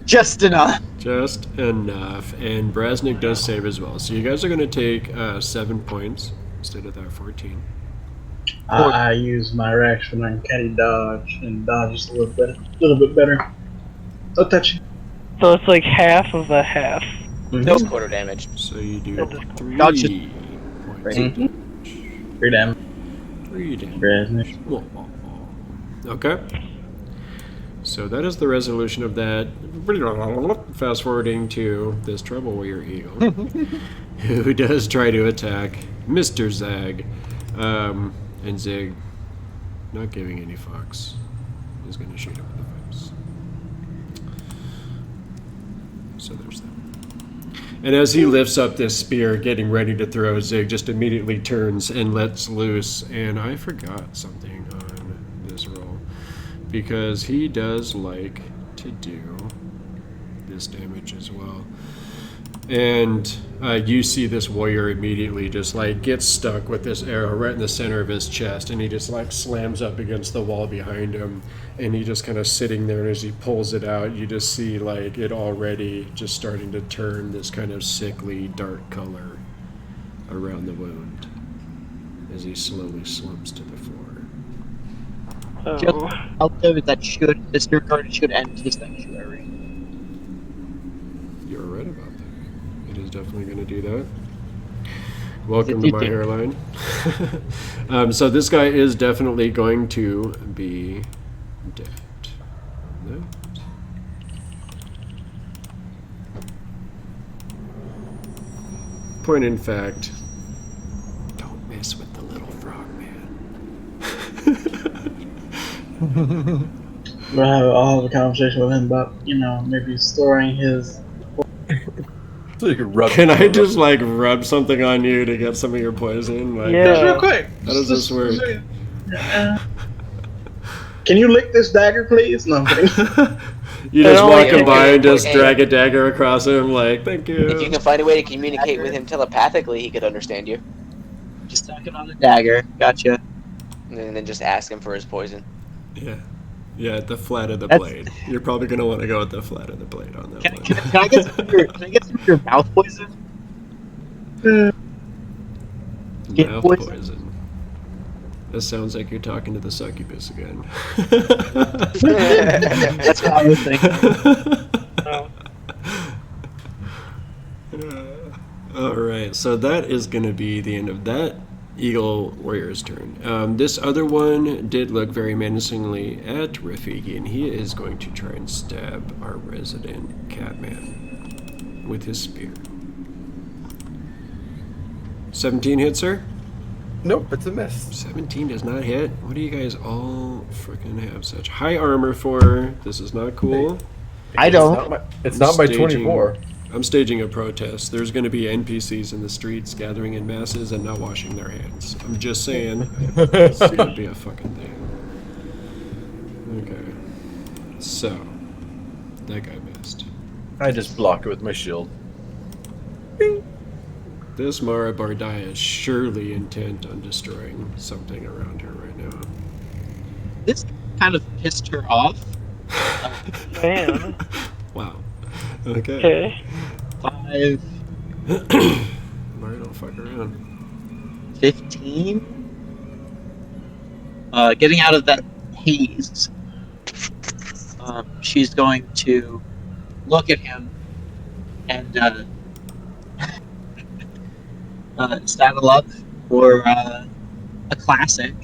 Just enough. that. Just enough. And Brasnic does save as well. So you guys are going to take 7 points instead of that 14. I use my reaction on Uncanny Dodge and dodge just a little bit better. Oh, touch. So it's like half of a half. That's quarter damage. So you do 3 Dodge. points of damage. 3 damage. 3 damage. Brasnic. Okay. So that is the resolution of that. Fast forwarding to this Trouble Warrior Eagle, who does try to attack Mr. Zag. And Zig, not giving any fucks, is going to shoot him in the face. So there's that. And as he lifts up this spear, getting ready to throw, Zig just immediately turns and lets loose. And I forgot something on this roll, because he does like to do this damage as well. And you see this warrior immediately just like gets stuck with this arrow right in the center of his chest, and he just like slams up against the wall behind him, and he just kind of sitting there, and as he pulls it out, you just see like it already just starting to turn this kind of sickly dark color around the wound as he slowly slumps to the floor. Oh. I'll tell you that this spirit card should end his sanctuary. You're right about that. It is definitely going to do that. Welcome to my hairline. So this guy is definitely going to be dead. No. Point in fact, don't mess with the little frog man. I'll have a conversation with him about, maybe storing his. So you can rub. Can I just like rub something on you to get some of your poison? Like, Yeah. Just real quick. How does this work? Can you lick this dagger, please? No, I'm kidding. You just walk him Yeah. by and just drag a dagger across him, like, thank you. If you can find a way to communicate with him telepathically, he could understand you. Just talking on a dagger. Gotcha. And then just ask him for his poison. Yeah, the flat of the That's- blade. You're probably gonna want to go with the flat of the blade on that Can one. I get some of your mouth poison? Get Mouth poison? poison. This sounds like you're talking to the succubus again. That's what I was thinking. All right, so that is going to be the end of that Eagle Warrior's turn. This other one did look very menacingly at Rafiki, and he is going to try and stab our resident Catman with his spear. 17 hits, sir? Nope, it's a miss. 17 does not hit. What do you guys all freaking have such high armor for? This is not cool. I don't. It's not my Staging. 24. I'm staging a protest. There's going to be NPCs in the streets gathering in masses and not washing their hands. I'm just saying. It's going to be a fucking thing. Okay. So, that guy missed. I just block it with my shield. This Mara Bardaya is surely intent on destroying something around her right now. This kind of pissed her off. Man. Wow. Okay. Okay. 5, Mara, don't fuck around. 15. Getting out of that haze, she's going to look at him and saddle up for a classic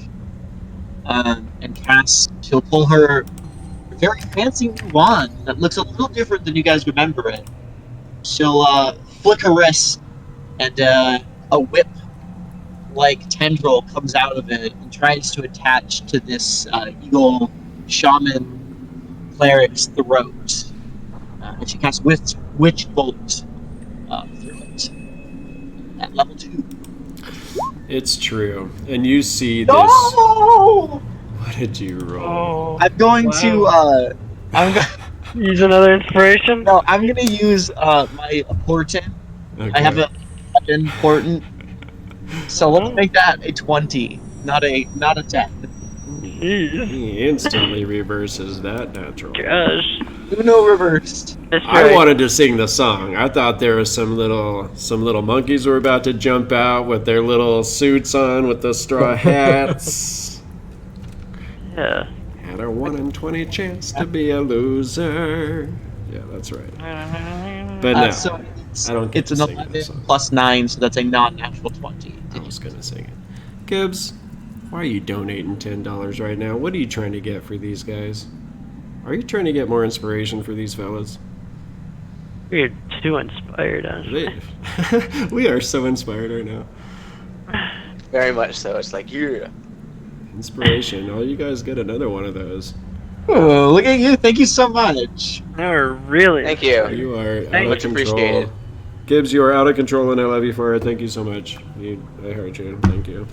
and cast. She'll pull her very fancy new wand that looks a little different than you guys remember it. She'll flick her wrist, and a whip-like tendril comes out of it and tries to attach to this eagle shaman cleric's throat. And she casts Witch Bolt through it at level 2. It's true. And you see this. No! What did you roll? Oh. I'm going to Use another inspiration? no, I'm gonna use my portent. Okay. I have a important. So let's make that a 20, not a 10. Jeez. He instantly reverses that natural. Gosh. Uno reversed. That's I right. wanted to sing the song. I thought there was some little monkeys were about to jump out with their little suits on with the straw hats. Yeah. Had a 1 in 20 chance to be a loser. Yeah, that's right. But no, So I don't get it's to an sing 11 that song. plus 9, so that's a non-natural 20. I was gonna sing it. Gibbs, why are you donating $10 right now? What are you trying to get for these guys? Are you trying to get more inspiration for these fellas? We're too inspired, honestly. We are so inspired right now. Very much so. It's like, yeah. Inspiration. Oh, you guys get another one of those. Oh, look at you! Thank you so much. We're really. Thank you. You are out Thank of Much control. appreciated. Gibbs, you are out of control, and I love you for it. Thank you so much. I heard you. Thank you.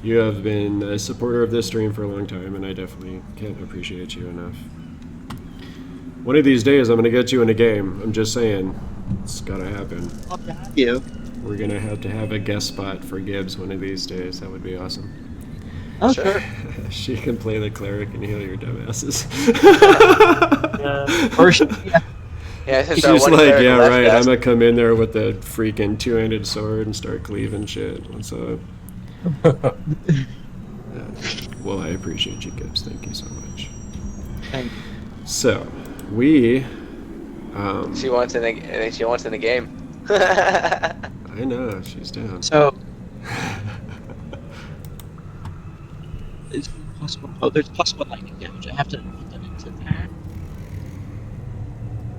You have been a supporter of this stream for a long time, and I definitely can't appreciate you enough. One of these days, I'm going to get you in a game. I'm just saying. It's got to happen. Love to have you. We're going to have a guest spot for Gibbs one of these days. That would be awesome. Oh, Sure. She can play the cleric and heal your dumbasses. Or yeah. Yeah, since She's our one like, cleric yeah, left right. us- I'm gonna come in there with a freaking two-handed sword and start cleaving shit. What's up? Well, I appreciate you, Gibbs. Thank you so much. Thank you. So, we. She wants in the, she wants in the game. I know she's down. So, is it possible? Oh, there's +1 lightning damage. I have to put that into the.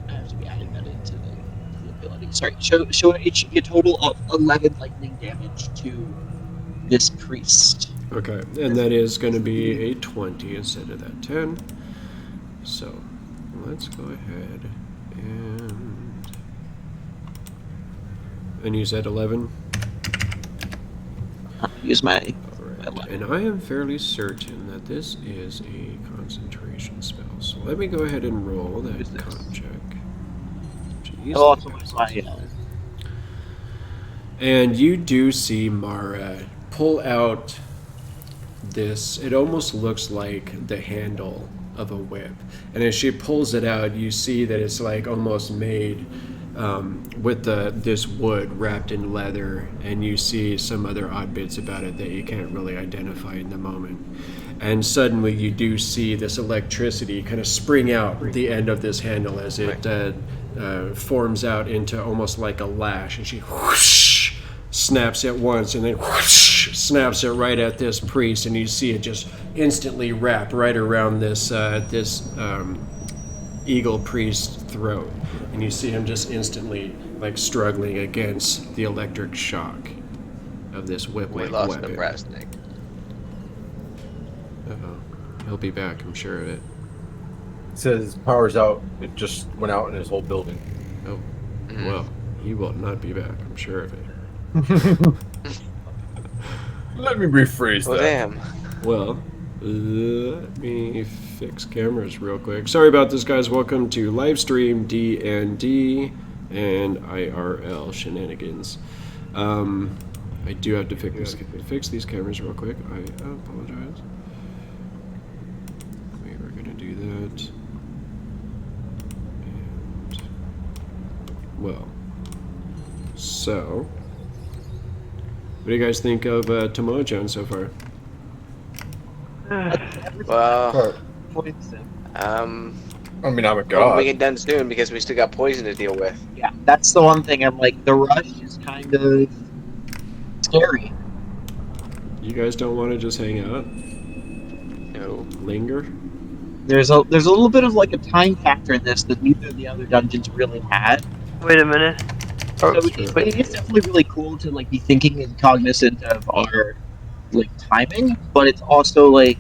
I have to be adding that into the ability. Sorry. So it should be a total of 11 lightning damage to this priest. Okay, and that is going to be a 20 instead of that 10. So, let's go ahead and you said 11. Use my. Alright, and I am fairly certain that this is a concentration spell. So let me go ahead and roll that con check. Jeez, Oh, also that my. guy's- And you do see Mara pull out this, it almost looks like the handle of a whip. And as she pulls it out, you see that it's like almost made with this wood wrapped in leather, and you see some other odd bits about it that you can't really identify in the moment. And suddenly you do see this electricity kind of spring out the end of this handle as it forms out into almost like a lash, and she whoosh, snaps it once and then whoosh, snaps it right at this priest, and you see it just instantly wrap right around this eagle priest's throat, and you see him just instantly like struggling against the electric shock of this We whip-like lost weapon. the Brasnic. Uh-oh. He'll be back, I'm sure of it. It says power's out. It just went out in his whole building. Oh, Mhm. well, he will not be back, I'm sure of it. Let me rephrase Well, that. damn. Well, let me fix cameras real quick. Sorry about this, guys. Welcome to livestream D&D and IRL shenanigans. I do have to fix these cameras real quick. I apologize. We were gonna do that. And, well, so, what do you guys think of Tamoachan so far? Well, Points in. I mean, I'm a Well, god. we get done soon because we still got poison to deal with. Yeah, that's the one thing. I'm like, the rush is kind of scary. You guys don't want to just hang out? No. Linger? There's a little bit of like a time factor in this that neither of the other dungeons really had. Wait a minute. So that's it- true. but it is definitely really cool to like be thinking and cognizant of our like timing, but it's also like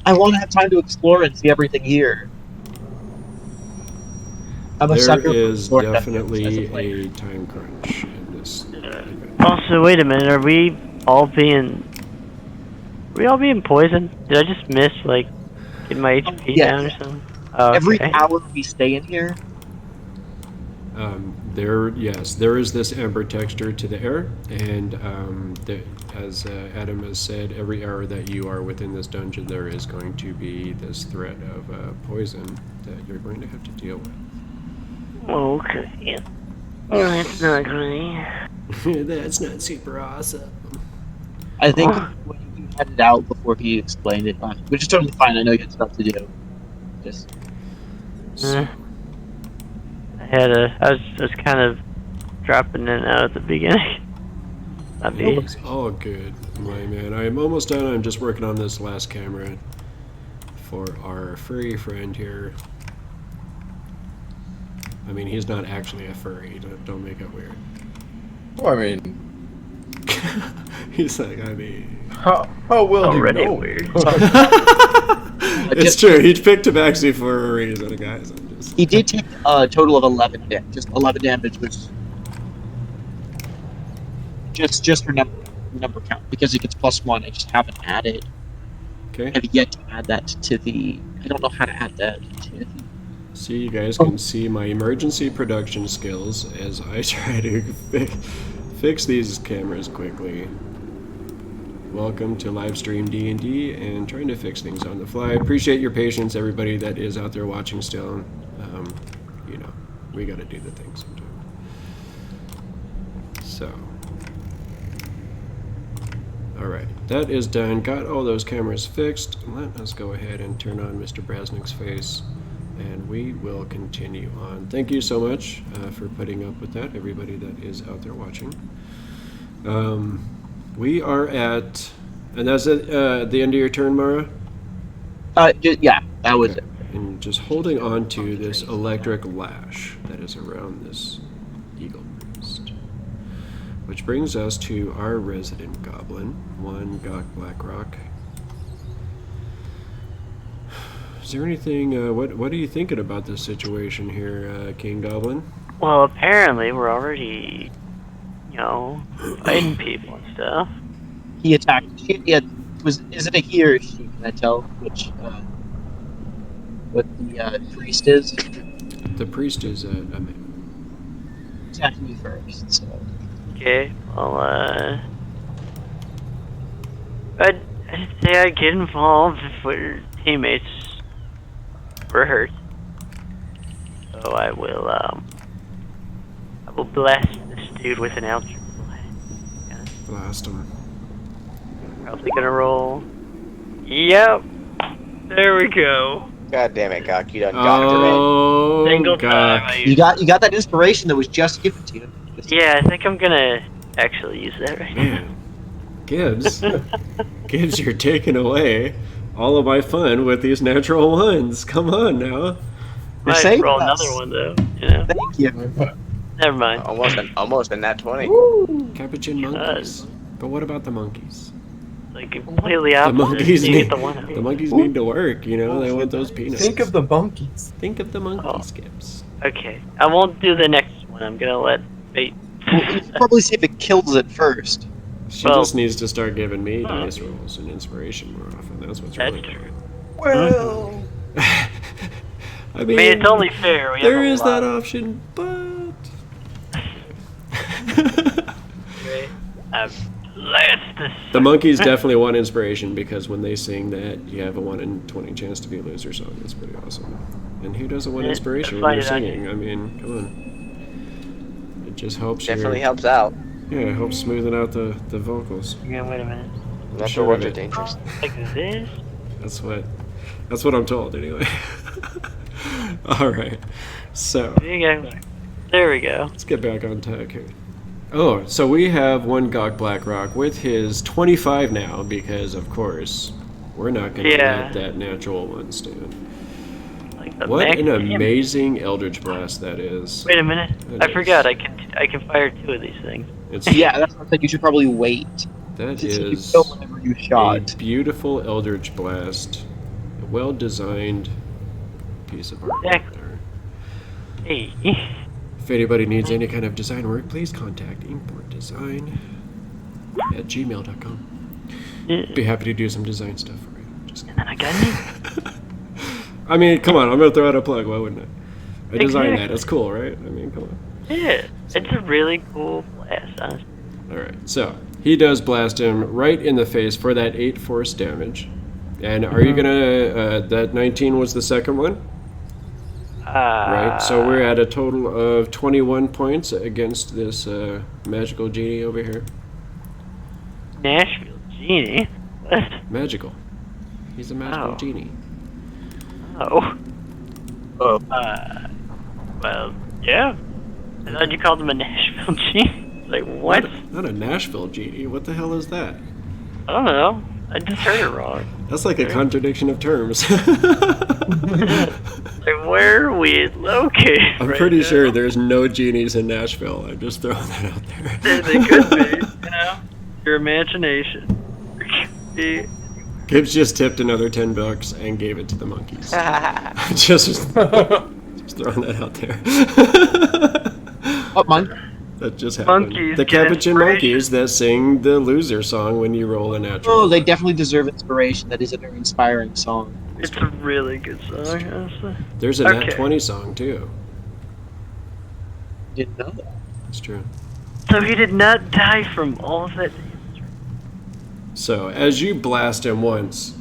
I want to have time to explore and see everything here. I'm a There sucker is for exploring dungeons definitely as a player. a time crunch in this. Also, wait a minute. Are we all being poisoned? Did I just miss like get my HP yes. down or something? Oh, Every okay. hour we stay in here, There is this amber texture to the air, and as Adam has said, every hour that you are within this dungeon, there is going to be this threat of poison that you're going to have to deal with. Okay. Well, that's not great. That's not super awesome. I think when you had it out before he explained it, which is totally fine. I know you had stuff to do. Just I was kind of dropping in and out at the beginning. It's all good, my man. I am almost done. I'm just working on this last camera for our furry friend here. I mean, he's not actually a furry. Don't make it weird. Well, I mean, he's like, I mean, how well do you already know? weird. It's true. He picked Tabaxi for a reason, guys. he did take a total of 11 damage. Just 11 damage, which just for number count, because it gets +1. I just haven't added. Okay. I've yet to add that to the. I don't know how to add that to. See, you guys can see my emergency production skills as I try to fix these cameras quickly. Welcome to Livestream D&D and trying to fix things on the fly. Appreciate your patience, everybody that is out there watching still. You know, we got to do the thing sometime. So, all right, that is done. Got all those cameras fixed. Let us go ahead and turn on Mr. Brasnic's face, and we will continue on. Thank you so much for putting up with that, everybody that is out there watching. We are at, and that's at the end of your turn, Mara? Yeah, that was it. And just holding on to this electric lash that is around this eagle priest. Which brings us to our resident goblin, one Gok Blackrock. Is there anything, what are you thinking about this situation here, King Goblin? Well, apparently we're already, fighting people and stuff. He attacked. Is it a he or she? Can I tell which what the priest is? The priest is a man. Attacked me first. So. Okay, well, I'd say I'd get involved if our teammates were hurt. So I will bless this dude with an eldritch blast. Blast him. Probably gonna roll. Yep. There we go. God damn it, Gok, you done got it. Oh, Single God. time I You got that inspiration that was just given to you. Yeah, I think I'm gonna actually use that right now. Man, Gibbs, you're taking away all of my fun with these natural ones. Come on now. You're Might saving roll us. another one though. Thank you. Never mind. Almost a nat 20. Capuchin monkeys. But what about the monkeys? Like completely The opposite. monkeys You need get the one up. the monkeys need to work. You know, they want those peanuts. Think of the monkeys. Think of the monkeys, Oh. Gibbs. Okay, I won't do the next one. I'm gonna let fate. Well, you should probably see if it kills it first. She Well- just needs to start giving me dice rolls and inspiration more often. That's what's That's really true. good. Well, I I mean, it's only fair. We there have a is lot. that option, but Okay, I've blessed this. the monkeys definitely want inspiration because when they sing that, you have a 1 in 20 chance to be a loser song. That's pretty awesome. And who doesn't want Yeah, inspiration that's when you're fine, I singing? I mean, come on. It just helps Definitely your, helps out. Yeah, it helps smoothen out the vocals. Yeah, wait a minute. Natural Sure words of are it. dangerous. Like this? That's what I'm told anyway. All right. So, There we go. let's get back on track here. Oh, so we have one Gok Blackrock with his 25 now because, of course, we're not going to Yeah. let that natural one stand. Like the What max an damage. amazing Eldritch Blast that is. Wait a minute. That I is- forgot. I can fire 2 of these things. It's, Yeah, that's what I said. You should probably wait. that To see you is kill whenever you shot. a beautiful Eldritch Blast. A well-designed piece of art. Exactly. There. Hey. If anybody needs any kind of design work, please contact importdesign@gmail.com. Be happy to do some design stuff for you. Just And then I got me. I mean, come on, I'm gonna throw out a plug. Why wouldn't I? I designed that. Exactly. It's cool, right? I mean, come on. Yeah, it's a really cool blast, honestly. Alright, so he does blast him right in the face for that 8 force damage. And are you gonna, that 19 was the second one? Right, so we're at a total of 21 points against this magical genie over here. Nashville Genie? What? Magical. He's a magical Oh. genie. Oh. Oh. Well, yeah. I thought you called him a Nashville Genie. Like, what? Not a Nashville genie. What the hell is that? I don't know. I just heard it wrong. That's like a contradiction of terms. Like, where are we located? I'm right pretty now? sure there's no genies in Nashville. I'm just throwing that out there. They could be, you know? Your imagination. Gibbs just tipped another $10 and gave it to the monkeys. just throwing that out there. Oh, mine. That just happened. Monkeys The get Capuchin inspiration. monkeys that sing the loser song when you roll a natural. Oh, they definitely deserve inspiration. That is a very inspiring song. It's a really good song, honestly. There's a Nat Okay. 20 song too. Didn't know that. It's true. So he did not die from all of that. So as you blast him once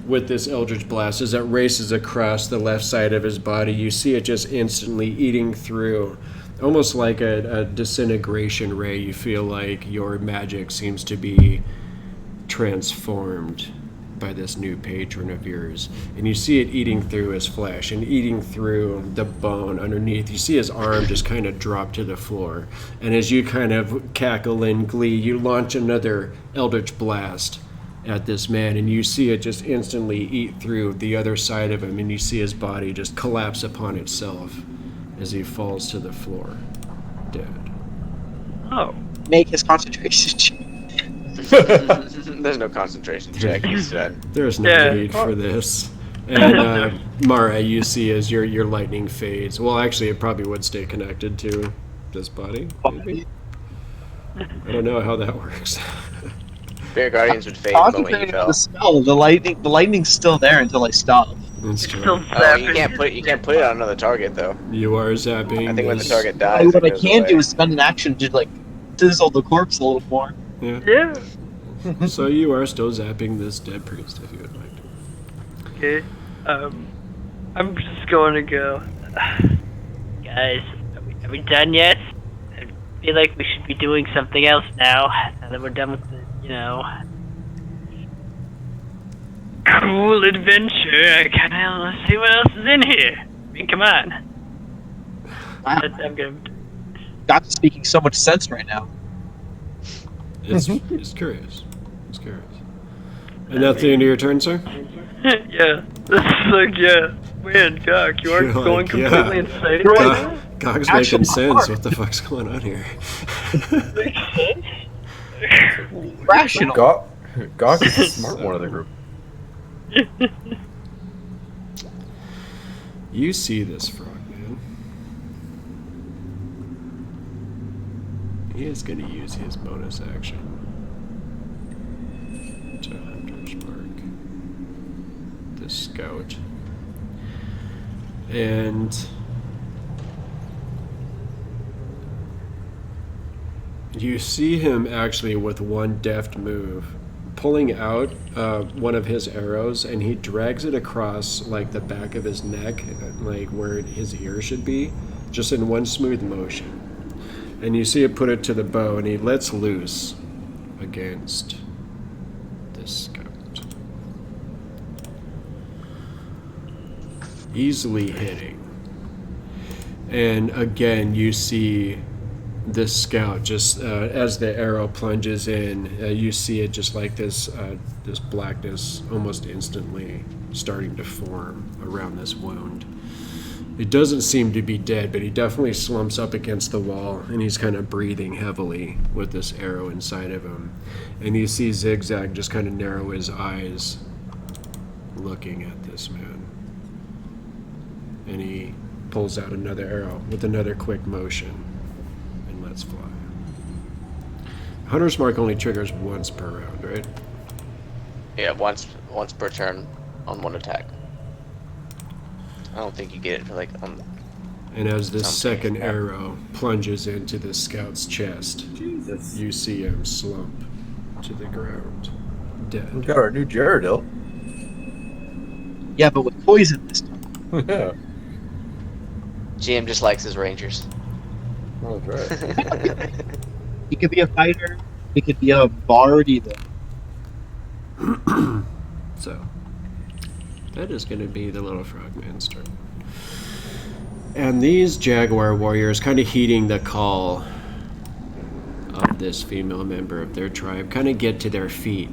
with this Eldritch Blast, as it races across the left side of his body, you see it just instantly eating through, almost like a disintegration ray. You feel like your magic seems to be transformed by this new patron of yours, and you see it eating through his flesh and eating through the bone underneath. You see his arm just kind of drop to the floor, and as you kind of cackle in glee, you launch another Eldritch Blast at this man, and you see it just instantly eat through the other side of him, and you see his body just collapse upon itself as he falls to the floor, dead. Oh. Make his concentration check. There's no concentration check. He's dead. There's no Yeah. need for this. And Mara, you see as your lightning fades. Well, actually, it probably would stay connected to this body. Maybe. I don't know how that works. Bear Guardians would fade the moment he Concentrating on fell. the spell. The lightning's still there until I stop. That's It's true. still Oh, zapping. you can't put it on another target though. You are zapping. I think when the this- target dies, What I it goes can away. do is spend an action to like dizzle the corpse a little more. Yeah. Yeah. So you are still zapping this dead priest if you would like to. Okay. I'm just going to go. Guys, are we done yet? I feel like we should be doing something else now. Now that we're done with the, cool adventure. I kind of want to see what else is in here. I mean, come on. Wow. I'm gonna. Gok's speaking so much sense right now. It's curious. It's curious. And that's the end of your turn, sir? Yeah. This is like, yeah. Man, Gok, you are You're like, going completely yeah. insane You're right like- now? Gog's Actual making sense. heart. What the fuck's going on here? Makes sense. Rational. Gok is the smart one of the group. You see this frog, man. He is going to use his bonus action to Hunter's Mark the Scout. And you see him actually with one deft move pulling out one of his arrows, and he drags it across like the back of his neck, like where his ear should be, just in one smooth motion. And you see it put it to the bow, and he lets loose against this scout. Easily hitting. And again, you see this scout just as the arrow plunges in, you see it just like this blackness almost instantly starting to form around this wound. It doesn't seem to be dead, but he definitely slumps up against the wall, and he's kind of breathing heavily with this arrow inside of him. And you see Zigzag just kind of narrow his eyes looking at this man. And he pulls out another arrow with another quick motion. Let's fly. Hunter's Mark only triggers once per round, right? Yeah, once per turn on one attack. I don't think you get it for like And as this Something. second arrow plunges into the scout's chest, Jesus. you see him slump to the ground, We dead. got our new Jaredil. Yeah, but with poison this time. Yeah. GM just likes his rangers. Oh, that's right. He could be a fighter. He could be a bard either. So, that is going to be the little frogman's turn. And these jaguar warriors, kind of heeding the call of this female member of their tribe, kind of get to their feet.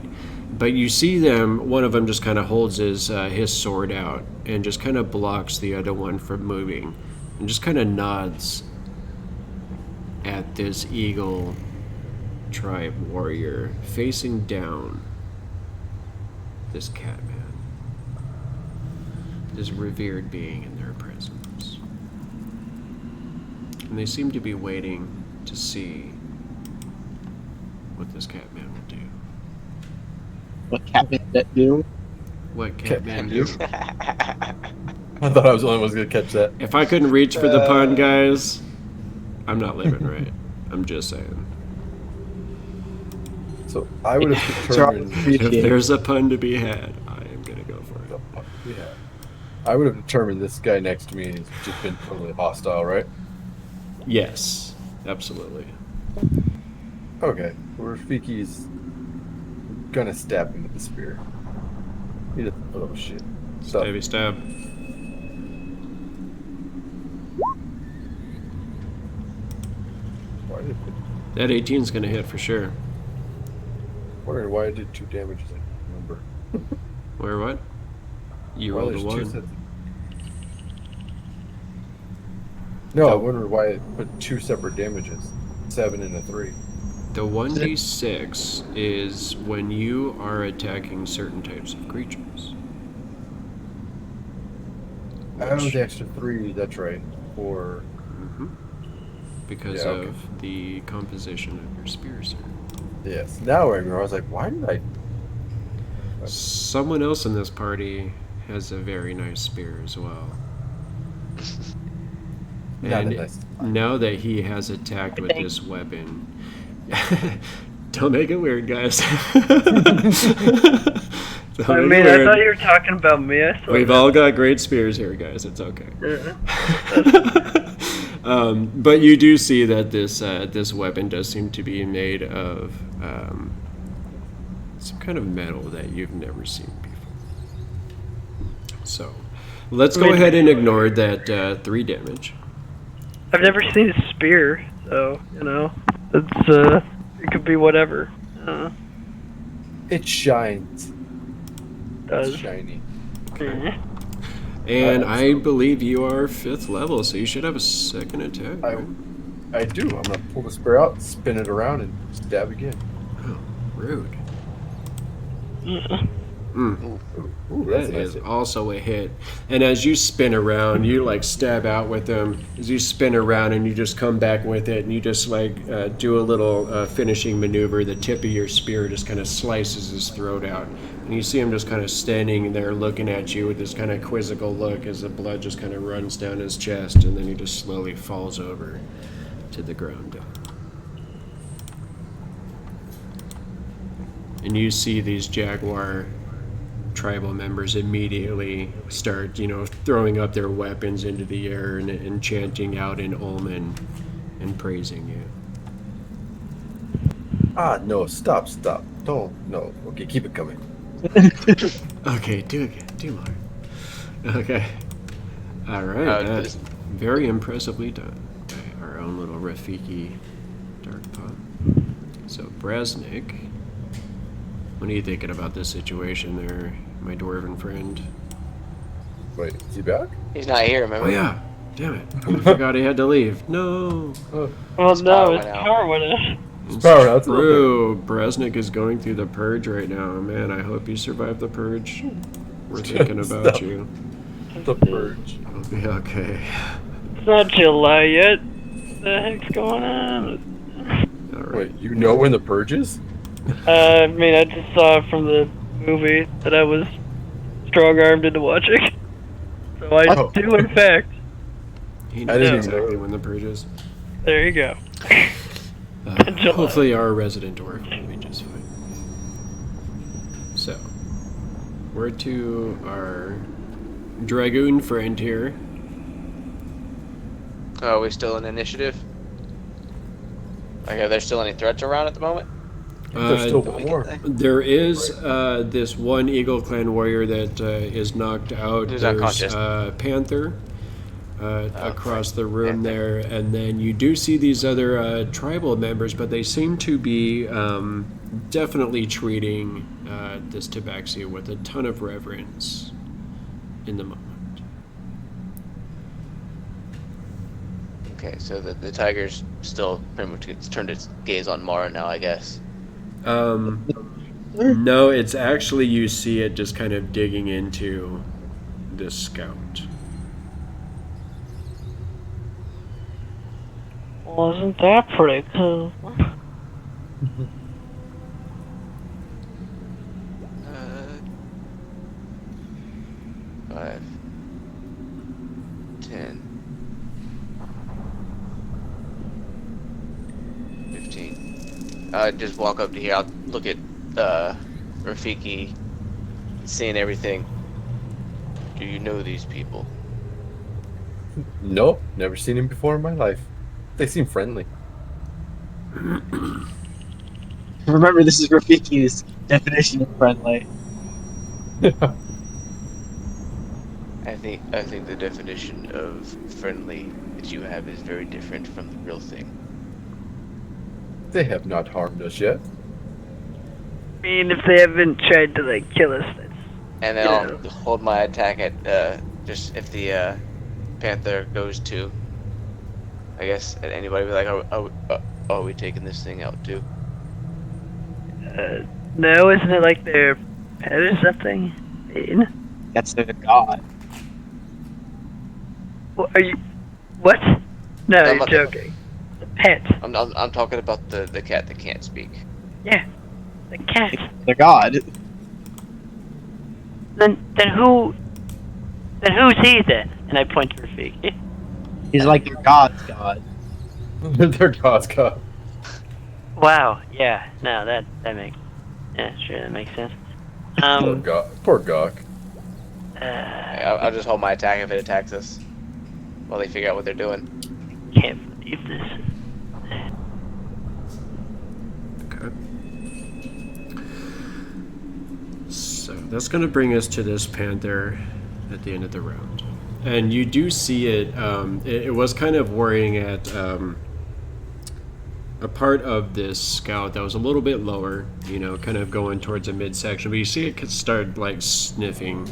But you see them, one of them just kind of holds his sword out and just kind of blocks the other one from moving. And just kind of nods at this eagle tribe warrior facing down this catman, this revered being in their presence. And they seem to be waiting to see what this catman will do. What Catman that do? What catman do? I thought I was the only one who was going to catch that. If I couldn't reach for the pun, guys, I'm not living right. I'm just saying. So I would have determined. If there's a pun to be had, I am going to go for it. Yeah. I would have determined this guy next to me has just been totally hostile, right? Yes, absolutely. Okay. Well, Rafiki's gonna stab him with the spear. He doesn't put up shit. So, Stabby stab. why did it put, That 18 is going to hit for sure. wondering why I did 2 damage. I don't remember. Where what? You Why rolled a there's 2 1. sets. No, I wondered why it put 2 separate damages. 7 and a 3. The 1d6 is when you are attacking certain types of creatures. Oh, the extra 3, that's right. For Because Yeah, okay. of the composition of your spear, sir. yes. Now I remember. I was like, why did I? Someone else in this party has a very nice spear as well. Not And a nice. now that he has attacked with this weapon, don't make it weird, guys. Don't I make mean, it I weird. thought you were talking about me. I thought We've all got great spears here, guys. It's okay. But you do see that this weapon does seem to be made of some kind of metal that you've never seen before. So, let's go ahead and ignore that 3 damage. I've never seen a spear, so you know, it's it could be whatever. It shines. Does. It's shiny. And I believe you are 5th level, so you should have a second attack. Right? I do. I'm gonna pull the spear out, spin it around, and stab again. Oh, rude. Ooh, that's That a nice is hit. also a hit. And as you spin around, you like stab out with them. As you spin around and you just come back with it, and you just like do a little finishing maneuver. The tip of your spear just kind of slices his throat out. And you see him just kind of standing there looking at you with this kind of quizzical look as the blood just kind of runs down his chest, and then he just slowly falls over to the ground. And you see these jaguar tribal members immediately start, throwing up their weapons into the air and chanting out in Omen and praising you. Ah, no, stop. Don't, no. Okay, keep it coming. Okay, do again. Do more. Okay. All right. That's this- very impressively done by our own little Rafiki Darkpaw. So, Brasnic, what are you thinking about this situation there, my dwarven friend? Wait, is he back? He's not here, remember? Oh, yeah. Damn it. I forgot he had to leave. No. Oh, Well, His no, power his went out. power went out. It's power out, it's true. Brasnic is going through the purge right now. Man, I hope you survive the purge. We're thinking about Stop. you. the purge. It'll be okay. It's not July yet. What the heck's going on? All right. Wait, you know when the purge is? I mean, I just saw it from the movie that I was strong-armed into watching. So I Oh. do, in fact. He I knows didn't exactly know. when the purge is. There you go. Hopefully our resident dwarf will be just fine. So, we're to our dragoon friend here. Are we still in initiative? Like, are there still any threats around at the moment? There's still Did we one get more. there? There is this one Eagle Clan warrior that is knocked out. Who's There's unconscious? Panther across the room Panther. there, and then you do see these other tribal members, but they seem to be definitely treating this tabaxi with a ton of reverence in the moment. Okay, so the tiger's still pretty much turned its gaze on Mara now, I guess. No, it's actually, you see it just kind of digging into this scout. Wasn't that pretty cool? 5, 10, 15. Just walk up to here. I'll look at Rafiki, seeing everything. Do you know these people? Nope, never seen him before in my life. They seem friendly. Remember, this is Rafiki's definition of friendly. I think the definition of friendly that you have is very different from the real thing. They have not harmed us yet. I mean, if they haven't tried to, like, kill us, that's... And then I'll hold my attack at just if the Panther goes to, I guess, at anybody, be like, are we taking this thing out too? No, isn't it like their pet or something? That's their god. What, are you... What? No, I'm you're not- joking. The pet. I'm talking about the cat that can't speak. Yeah. The cat. Their god. Then who's he then? And I point to Rafiki. He's like their god's god. Their god's god. Wow, yeah, no, that makes... Yeah, sure, that makes sense. Poor Gok. I'll just hold my attack if it attacks us, while they figure out what they're doing. Can't believe this. Okay. So that's going to bring us to this Panther at the end of the round. And you do see it, it was kind of worrying at a part of this scout that was a little bit lower, you know, kind of going towards the midsection. But you see it could start, like, sniffing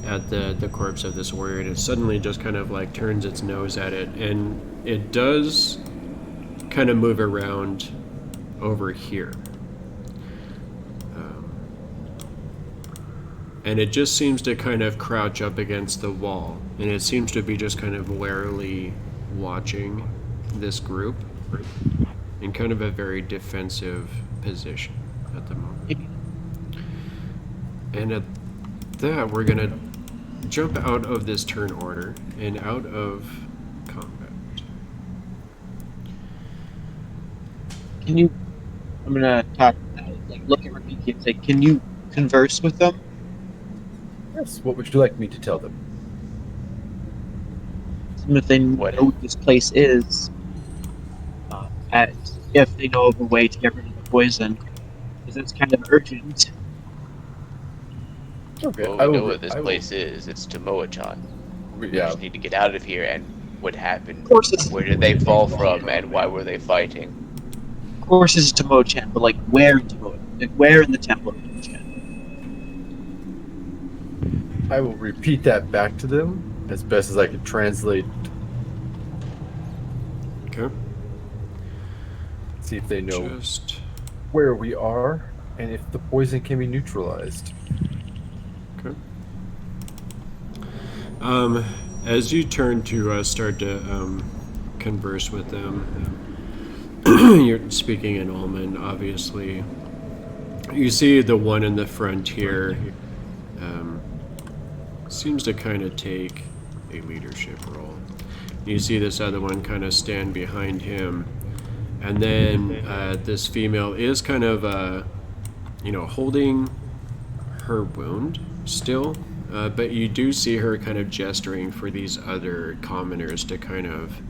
at the corpse of this warrior, and it suddenly just kind of, like, turns its nose at it. And it does kind of move around over here. And it just seems to kind of crouch up against the wall. And it seems to be just kind of warily watching this group in kind of a very defensive position at the moment. And at that, we're going to jump out of this turn order and out of combat. Can you... I'm gonna talk, like, look at Rafiki and say, can you converse with them? Yes, what would you like me to tell them? If they know what this place is, and if they know of a way to get rid of the poison, because it's kind of urgent. Okay, Well, we know what this place is. It's Tamoachan. We Yeah, just need to get out of here, and what happened? Of course, it's Where did they fall from, and why were they fighting? of course it's Tamoachan, but like where in Tamoachan? Like where in the temple of Tamoachan? I will repeat that back to them as best as I can translate. Okay. See if they know Just... where we are and if the poison can be neutralized. Okay. As you turn to start to converse with them, you're speaking in Alman, obviously. You see the one in the front here seems to kind of take a leadership role. You see this other one kind of stand behind him. And then this female is kind of, holding her wound still. But you do see her kind of gesturing for these other commoners to kind of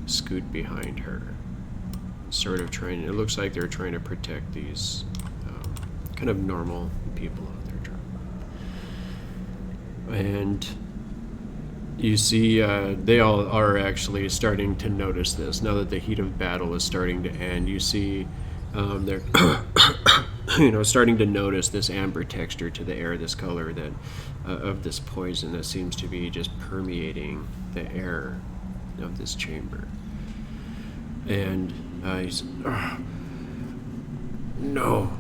scoot behind her. Sort of trying, it looks like they're trying to protect these kind of normal people of their tribe. And you see they all are actually starting to notice this. Now that the heat of battle is starting to end, you see they're starting to notice this amber texture to the air, this color that of this poison that seems to be just permeating the air of this chamber. And he's no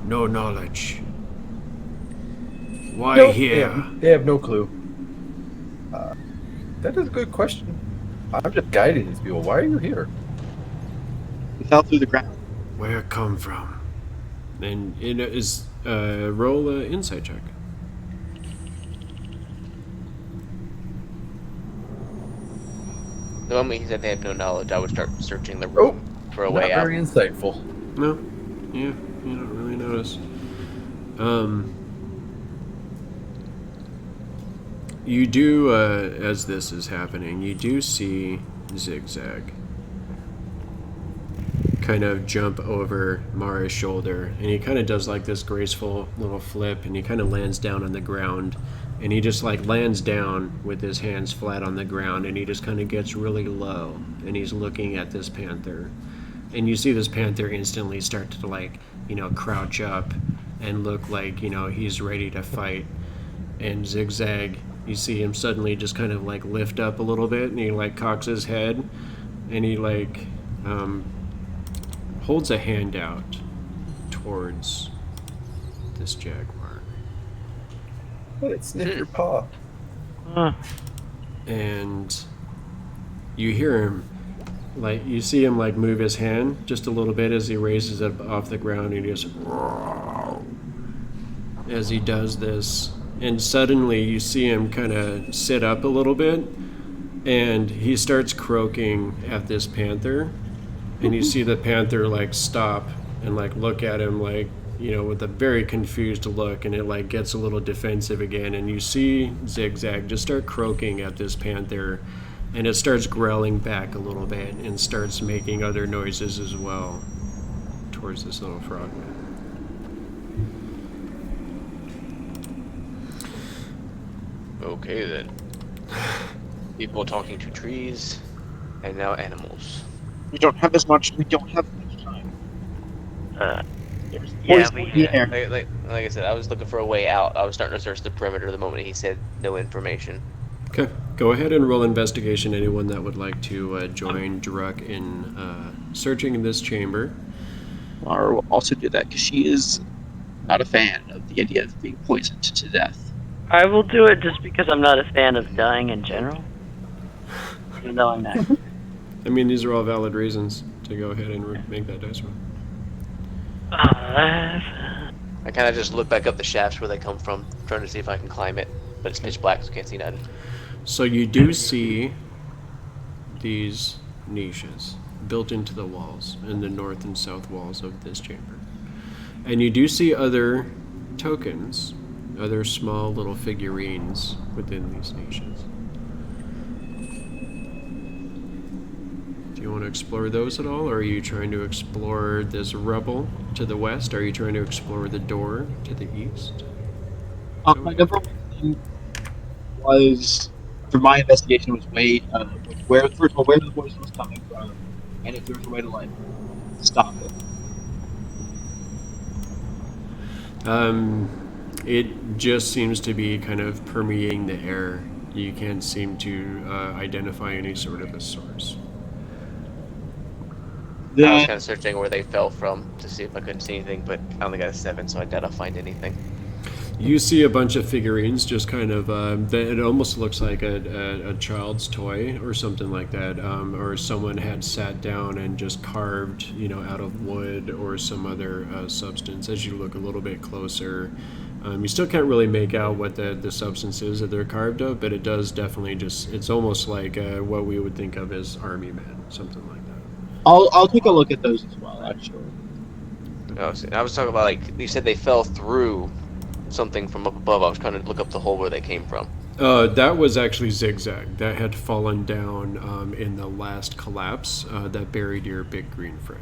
knowledge. Why No, here? They have no clue. That is a good question. I'm just guiding these people. Why are you here? We fell through the ground. Where come from? And it is roll an insight check. The moment he said they have no knowledge, I would start searching the room for a Not way out. very insightful. No, you don't really notice. You do, as this is happening, you do see Zigzag kind of jump over Mara's shoulder, and he kind of does like this graceful little flip, and he kind of lands down on the ground, and he just like lands down with his hands flat on the ground, and he just kind of gets really low, and he's looking at this panther, and you see this panther instantly start to like, crouch up and look like, he's ready to fight. And Zigzag, you see him suddenly just kind of like lift up a little bit, and he like cocks his head, and he like holds a hand out towards this jaguar. Let it sniff your paw. And you hear him, like, you see him like move his hand just a little bit as he raises it off the ground, and he just as he does this, and suddenly you see him kind of sit up a little bit, and he starts croaking at this panther, and you see the panther like stop and like look at him like, with a very confused look, and it like gets a little defensive again, and you see Zigzag just start croaking at this panther, and it starts growling back a little bit and starts making other noises as well towards this little frogman. Okay then. People talking to trees, and now animals. We don't have much time. There's Yeah, poison in the air. Like I said, I was looking for a way out. I was starting to search the perimeter the moment he said no information. Okay, go ahead and roll investigation. Anyone that would like to join Druk in searching in this chamber. Mara will also do that because she is not a fan of the idea of being poisoned to death. I will do it just because I'm not a fan of dying in general. Even though I'm not. I mean, these are all valid reasons to go ahead and make that dice roll. I kind of just look back up the shafts where they come from, trying to see if I can climb it, but it's pitch black, so I can't see nothing. So you do see these niches built into the walls, in the north and south walls of this chamber. And you do see other tokens, other small little figurines within these niches. Do you want to explore those at all, or are you trying to explore this rubble to the west? Are you trying to explore the door to the east? My number one thing was, for my investigation, was where the voice was coming from, and if there was a way to like stop it. It just seems to be kind of permeating the air. You can't seem to identify any sort of a source. I was kind of searching where they fell from to see if I couldn't see anything, but I only got a 7, so I doubt I'll find anything. You see a bunch of figurines, just kind of, it almost looks like a child's toy or something like that, or someone had sat down and just carved, out of wood or some other substance. As you look a little bit closer, You still can't really make out what the substance is that they're carved of, but it does definitely it's almost like what we would think of as army men, something like that. I'll take a look at those as well, actually. Oh, so I was talking about, like, you said they fell through something from up above. I was trying to look up the hole where they came from. That was actually Zigzag. That had fallen down in the last collapse that buried your big green friend.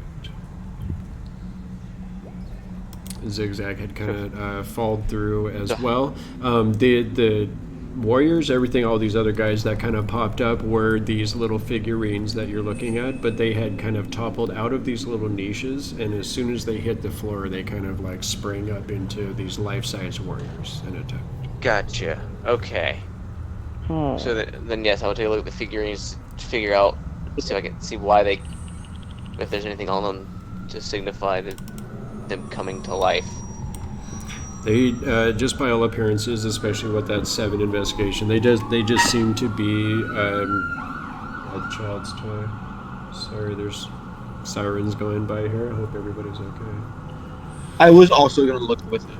Zigzag had kind of fallen through as well. The warriors, everything, all these other guys that kind of popped up were these little figurines that you're looking at, but they had kind of toppled out of these little niches, and as soon as they hit the floor, they kind of like sprang up into these life-size warriors and attacked. Gotcha. Okay. So then yes, I'll take a look at the figurines to figure out, see if I can see why if there's anything on them to signify them coming to life. They just by all appearances, especially with that 7 investigation, they just seem to be a child's toy. Sorry, there's sirens going by here. I hope everybody's okay. I was also going to look with it.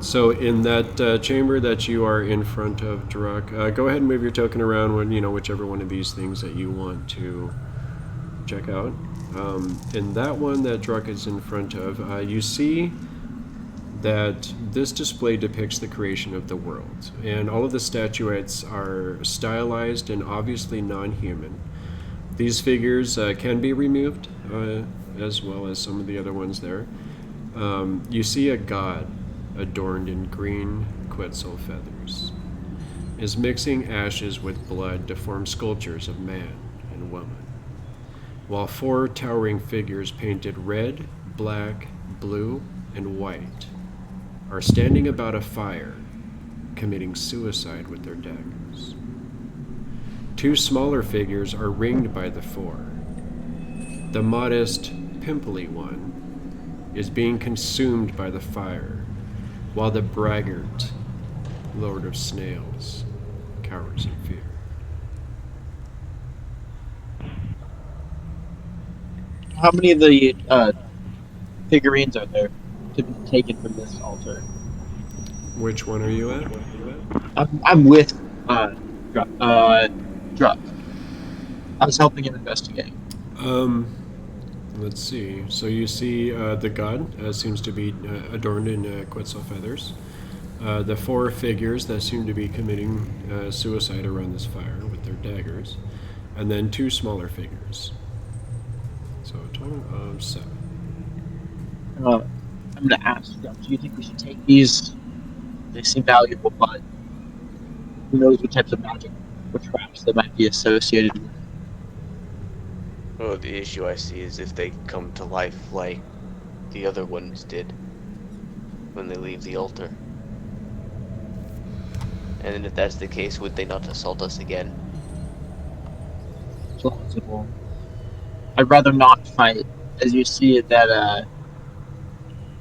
So in that chamber that you are in front of, Druk, go ahead and move your token around when whichever one of these things that you want to check out. In that one that Druk is in front of, you see that this display depicts the creation of the world, and all of the statuettes are stylized and obviously non-human. These figures can be removed, as well as some of the other ones there. You see a god adorned in green quetzal feathers is mixing ashes with blood to form sculptures of man and woman, while 4 towering figures painted red, black, blue, and white are standing about a fire, committing suicide with their daggers. 2 smaller figures are ringed by the 4. The modest, pimply one is being consumed by the fire, while the braggart, Lord of Snails, cowers in fear. How many of the figurines are there to be taken from this altar? Which one are you at? I'm with Druk. I was helping him investigate. Let's see. So you see the god seems to be adorned in quetzal feathers. The 4 figures that seem to be committing suicide around this fire with their daggers. And then 2 smaller figures. So a total of 7. I'm going to ask, do you think we should take these? They seem valuable, but who knows what types of magic or traps they might be associated with. Well, the issue I see is if they come to life like the other ones did when they leave the altar. And then if that's the case, would they not assault us again? Plausible. I'd rather not fight. As you see that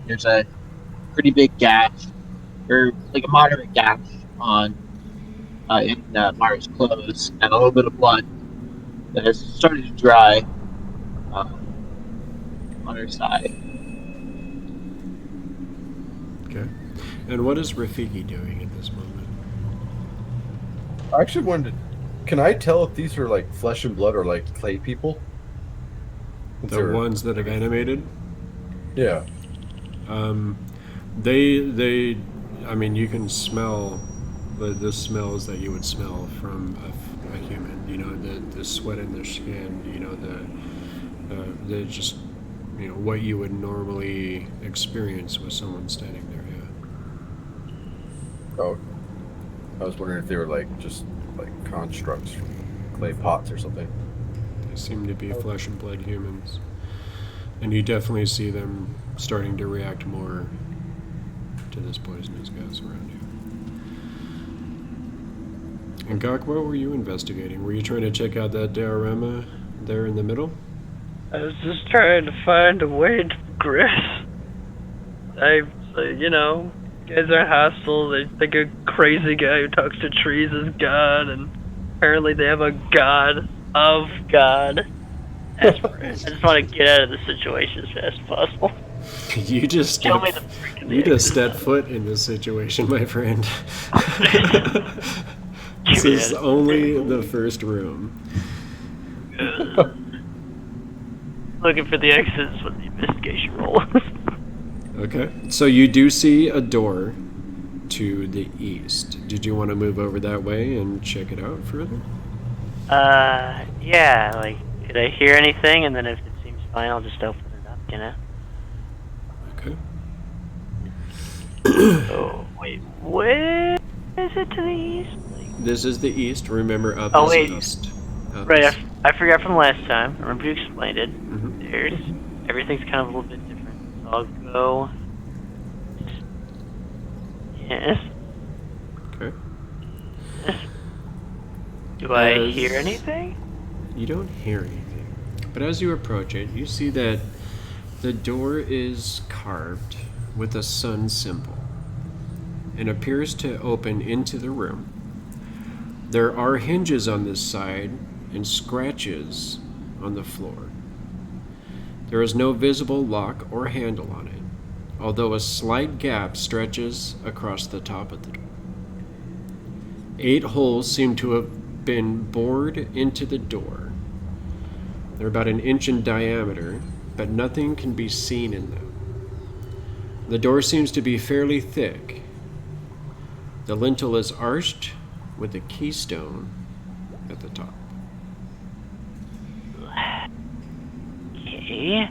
there's a pretty big gash, or like a moderate gash on in Mara's clothes, and a little bit of blood that has started to dry on her side. Okay. And what is Rafiki doing at this moment? I actually wanted to... Can I tell if these are like flesh and blood or like clay people? The ones that have animated? Yeah. They I mean, you can smell the smells that you would smell from a human. You know, the sweat in their skin. You know, the just, you know, what you would normally experience with someone standing there. Yeah. Oh, I was wondering if they were like just like constructs from clay pots or something. They seem to be flesh and blood humans, and you definitely see them starting to react more to this poisonous gas around you. And Gok, what were you investigating? Were you trying to check out that diorama there in the middle? I was just trying to find a way to progress. You know, guys aren't hostile. They think a crazy guy who talks to trees is God, and apparently they have a god of God. I just want to get out of the situation as fast as possible. You just Show me stepped, the freaking you just exit. stepped foot in this situation, my friend. Give This me is that. only the first room. Looking for the exits with the investigation roll. Okay. So you do see a door to the east. Did you want to move over that way and check it out further? Yeah, like, could I hear anything? And then if it seems fine, I'll just open it up, you know? Okay. Oh, wait, where is it to the east? Like, This is the east. Remember, up Oh, is wait. east. Up right, is- I forgot from last time. I remember you explained it. Mhm. Everything's kind of a little bit different. So I'll go. Yes. Okay. Do I As- hear anything? You don't hear anything. But as you approach it, you see that the door is carved with a sun symbol and appears to open into the room. There are hinges on this side and scratches on the floor. There is no visible lock or handle on it, although a slight gap stretches across the top of the door. 8 holes seem to have been bored into the door. They're about an inch in diameter, but nothing can be seen in them. The door seems to be fairly thick. The lintel is arched with a keystone at the top. Okay.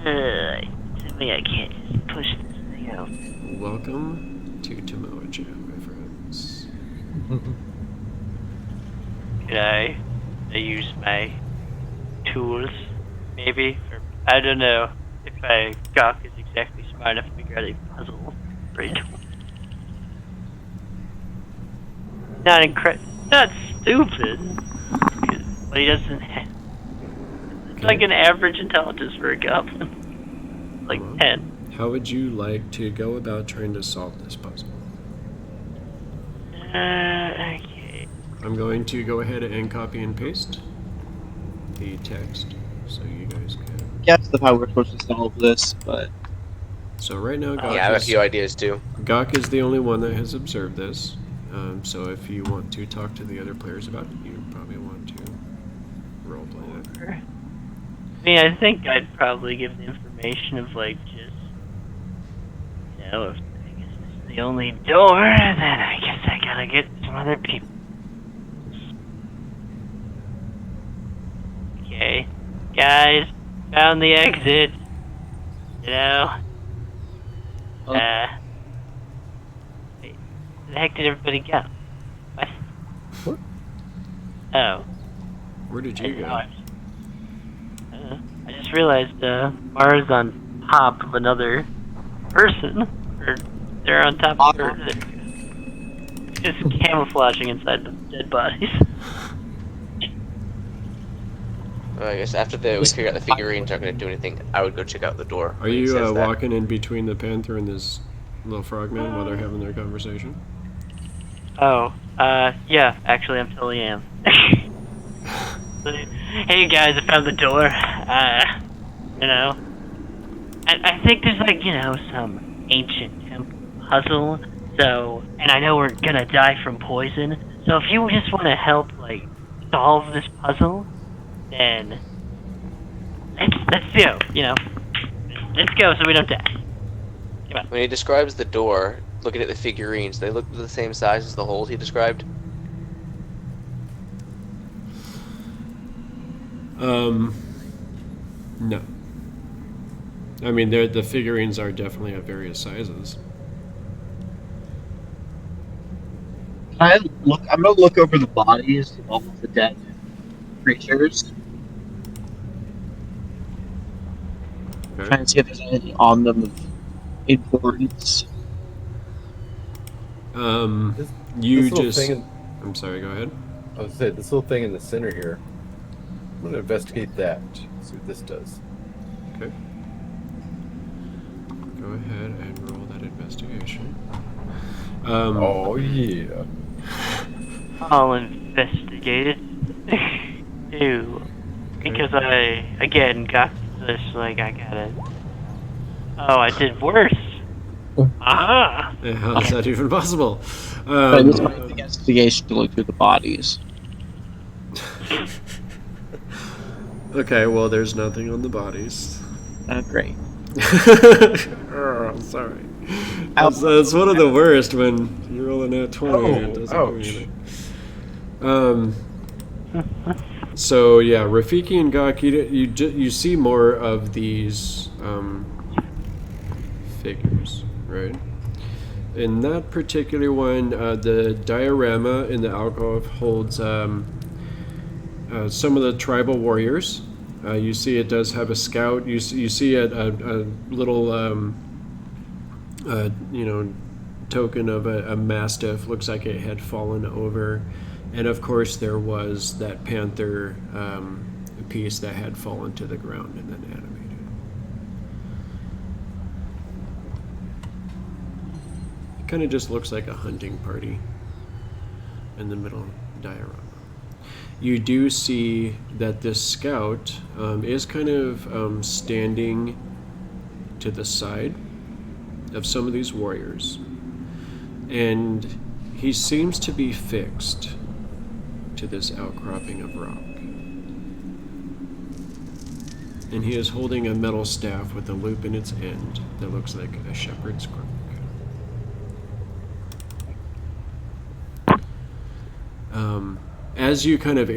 Tell me I can't just push this thing out. Welcome to Tamoachan, my friends. Could I use my tools, maybe? Or, I don't know if Gok is exactly smart enough to figure out a puzzle for a tool. Not stupid, but he doesn't have... It's like an average intelligence for a goblin. Like Well, 10. How would you like to go about trying to solve this puzzle? Okay. I'm going to go ahead and copy and paste the text so you guys can. Guess of how we're supposed to solve this, but So right now, Yeah, I have a few ideas too. Gok is the only one that has observed this. So if you want to talk to the other players about it, you probably want to roleplay that. I mean, I think I'd probably give the information of, like, just, you know, if I guess this is the only door, then I guess I gotta get some other people. Okay. Guys, found the exit. You know? Oh. Wait, where the heck did everybody go? What? What? Oh. Where did I you didn't know go? I just realized Mara's on top of another person. Or they're on top of her. Just camouflaging inside the dead bodies. Well, I guess after we figure out the figurines aren't going to do anything, I would go check out the door. Are when he you says that. walking in between the panther and this little frogman while they're having their conversation? Oh, yeah, actually I totally am. Hey guys, I found the door. You know, I think there's like, you know, some ancient temple puzzle. So, and I know we're gonna die from poison. So if you just want to help, like, solve this puzzle, then let's go. You know, let's go so we don't die. Come on. When he describes the door, looking at the figurines, they look the same size as the holes he described. No. I mean, the figurines are definitely of various sizes. I'm gonna look over the bodies of all of the dead creatures, Okay. trying to see if there's anything on them of importance. This You little just. thing I'm sorry. Go ahead. I was saying, this little thing in the center here. I'm gonna investigate that. See what this does. Okay. Go ahead and roll that investigation. Oh yeah. I'll investigate it. Ew. Because I, again, got Just like I got it. Oh, I did worse. Ah. Yeah, how is that even possible? But it's my investigation to look through the bodies. Okay, well, there's nothing on the bodies. Great. Oh, sorry. That's one of the worst when you're rolling at 20 and it doesn't do anything. So yeah, Rafiki and Gok, you see more of these figures, right? In that particular one, the diorama in the alcove holds some of the tribal warriors. You see it does have a scout. You see a little token of a mastiff. Looks like it had fallen over. And of course there was that panther piece that had fallen to the ground and then animated. It kind of just looks like a hunting party in the middle diorama. You do see that this scout is kind of standing to the side of some of these warriors. And he seems to be fixed to this outcropping of rock. And he is holding a metal staff with a loop in its end that looks like a shepherd's crook. As you kind of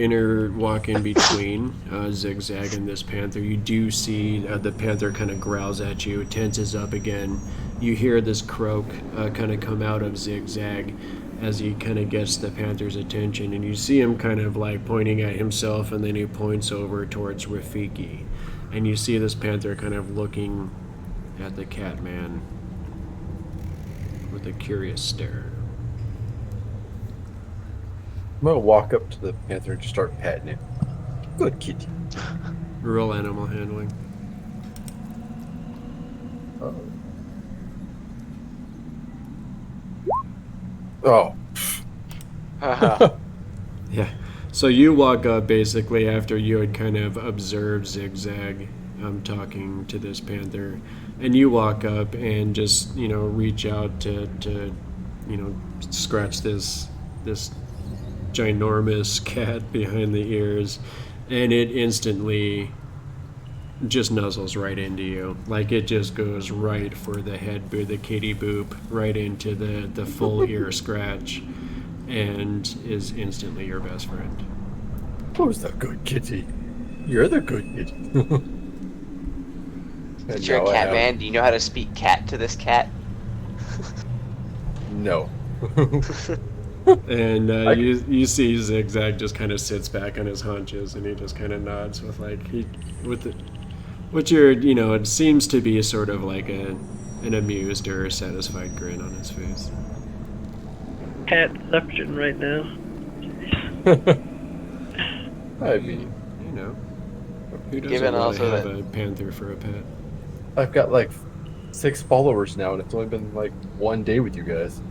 walk in between Zigzag and this panther, you do see the panther kind of growls at you, tenses up again. You hear this croak kind of come out of Zigzag as he kind of gets the panther's attention, and you see him kind of like pointing at himself, and then he points over towards Rafiki. And you see this panther kind of looking at the cat man with a curious stare. I'm gonna walk up to the panther and just start patting it. Good kitty. Rural animal handling. Oh. Yeah. So you walk up basically after you had kind of observed Zigzag talking to this panther, and you walk up and just reach out to scratch this ginormous cat behind the ears, and it instantly just nuzzles right into you. Like it just goes right for the head boop, the kitty boop, right into the full ear scratch, and is instantly your best friend. Who's the good kitty? You're the good kitty. You're a cat man. Do you know how to speak cat to this cat? No. And you see Zigzag just kind of sits back on his haunches, and he just kind of nods with it seems to be sort of like an amused or satisfied grin on his face. Catception right now. I mean, who doesn't Given want to also have that- a panther for a pet? I've got like 6 followers now, and it's only been like 1 day with you guys.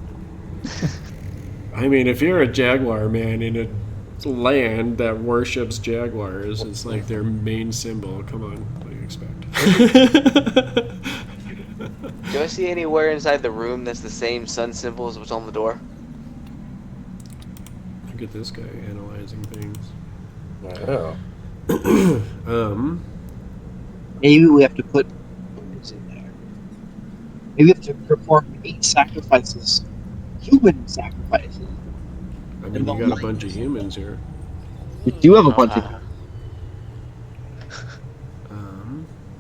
I mean, if you're a jaguar man in a land that worships jaguars, it's like their main symbol. Come on, what do you expect? Do I see anywhere inside the room that's the same sun symbol as what's on the door? Look at this guy analyzing things. Oh. Maybe we have to put humans in there. Maybe we have to perform 8 sacrifices. Human sacrifices. I mean, you got a bunch of humans here. We do have a bunch of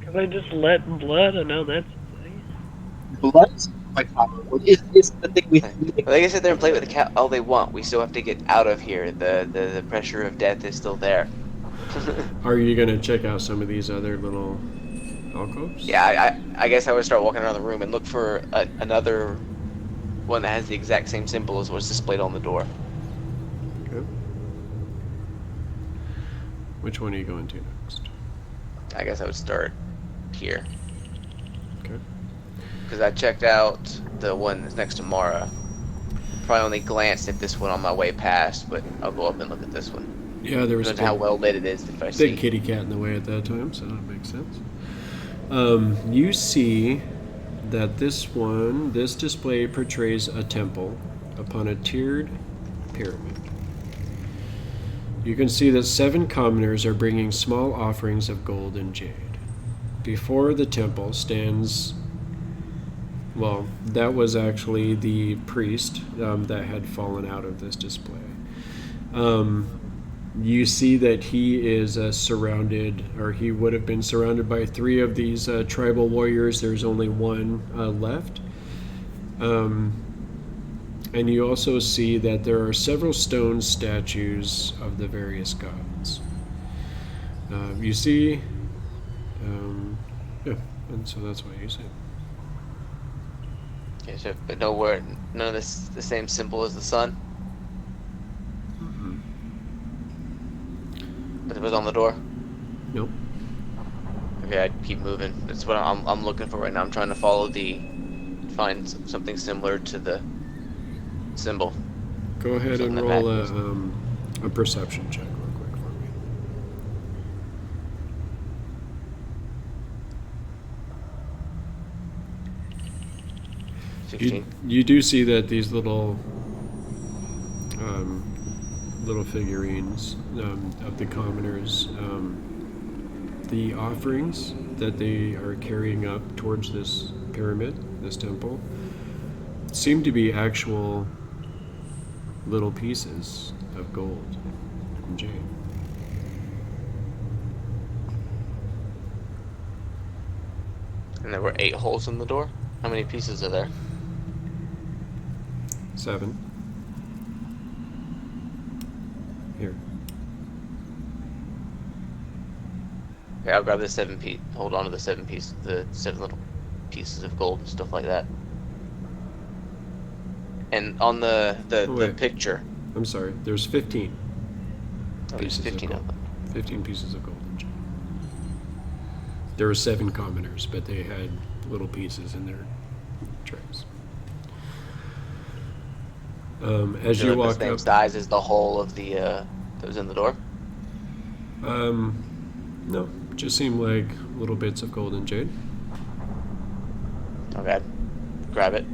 Can I just let blood? I know that's the thing. blood is quite powerful. It's the thing we Well, they can sit there and play with the cat all they want. We still have to get out of here. The pressure of death is still there. Are you gonna check out some of these other little alcoves? Yeah, I guess I would start walking around the room and look for another one that has the exact same symbol as what's displayed on the door. Okay. Which one are you going to next? I guess I would start here. Okay. Because I checked out the one that's next to Mara. Probably only glanced at this one on my way past, but I'll go up and look at this one. Yeah, there was a Depends how well lit it is. If I big see. kitty cat in the way at that time, so that makes sense. You see that this display portrays a temple upon a tiered pyramid. You can see that 7 commoners are bringing small offerings of gold and jade. Before the temple stands, well, that was actually the priest that had fallen out of this display. You see that he is surrounded, or he would have been surrounded by 3 of these tribal warriors. There's only 1 left. And you also see that there are several stone statues of the various gods. You see, yeah, and so that's what you see. Okay, so but nowhere, none of this the same symbol as the sun. But it was on the door. Nope. Okay, I'd keep moving. That's what I'm looking for right now. I'm trying to find something similar to the symbol. Go ahead and Something that roll matches. a perception check real quick for me. 16. You do see that these little figurines of the commoners, the offerings that they are carrying up towards this pyramid, this temple, seem to be actual little pieces of gold and jade. And there were 8 holes in the door. How many pieces are there? 7. Here. Okay, I'll grab the 7 piece. Hold on to the 7 piece, the 7 little pieces of gold and stuff like that. And on the wait. picture, I'm sorry. There's 15 there's pieces 15 of of gold. them. 15 pieces of gold and jade. There were 7 commoners, but they had little pieces in their trays. As They're you like walk the same up, size as the hole of the that was in the door. no, just seemed like little bits of gold and jade. Okay, grab it.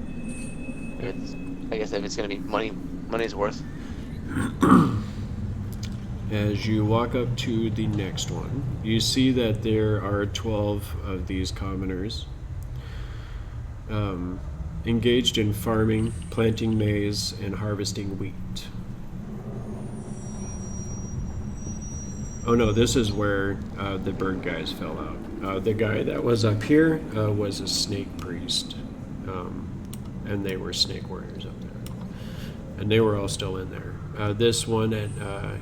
I guess if it's gonna be money's worth. As you walk up to the next one, you see that there are 12 of these commoners engaged in farming, planting maize, and harvesting wheat. Oh no, this is where the bird guys fell out. The guy that was up here was a snake priest, and they were snake warriors up there. And they were all still in there. This one at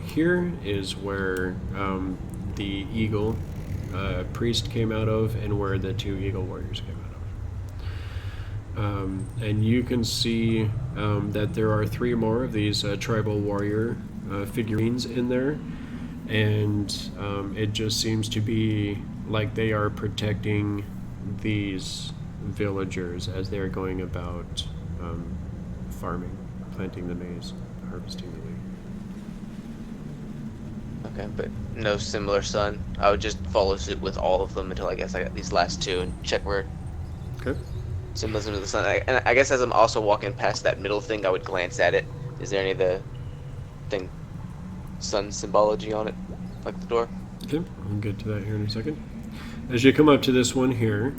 here is where the eagle priest came out of, and where the 2 eagle warriors came out of. And you can see that there are 3 more of these tribal warrior figurines in there, and it just seems to be like they are protecting these villagers as they're going about farming, planting the maize, harvesting the wheat. Okay, but no similar sun. I would just follow suit with all of them until I guess I got these last 2 and check where Okay. symbolism of the sun. And I guess as I'm also walking past that middle thing, I would glance at it. Is there any of the thing sun symbology on it, like the door? Okay, I'll get to that here in a second. As you come up to this one here,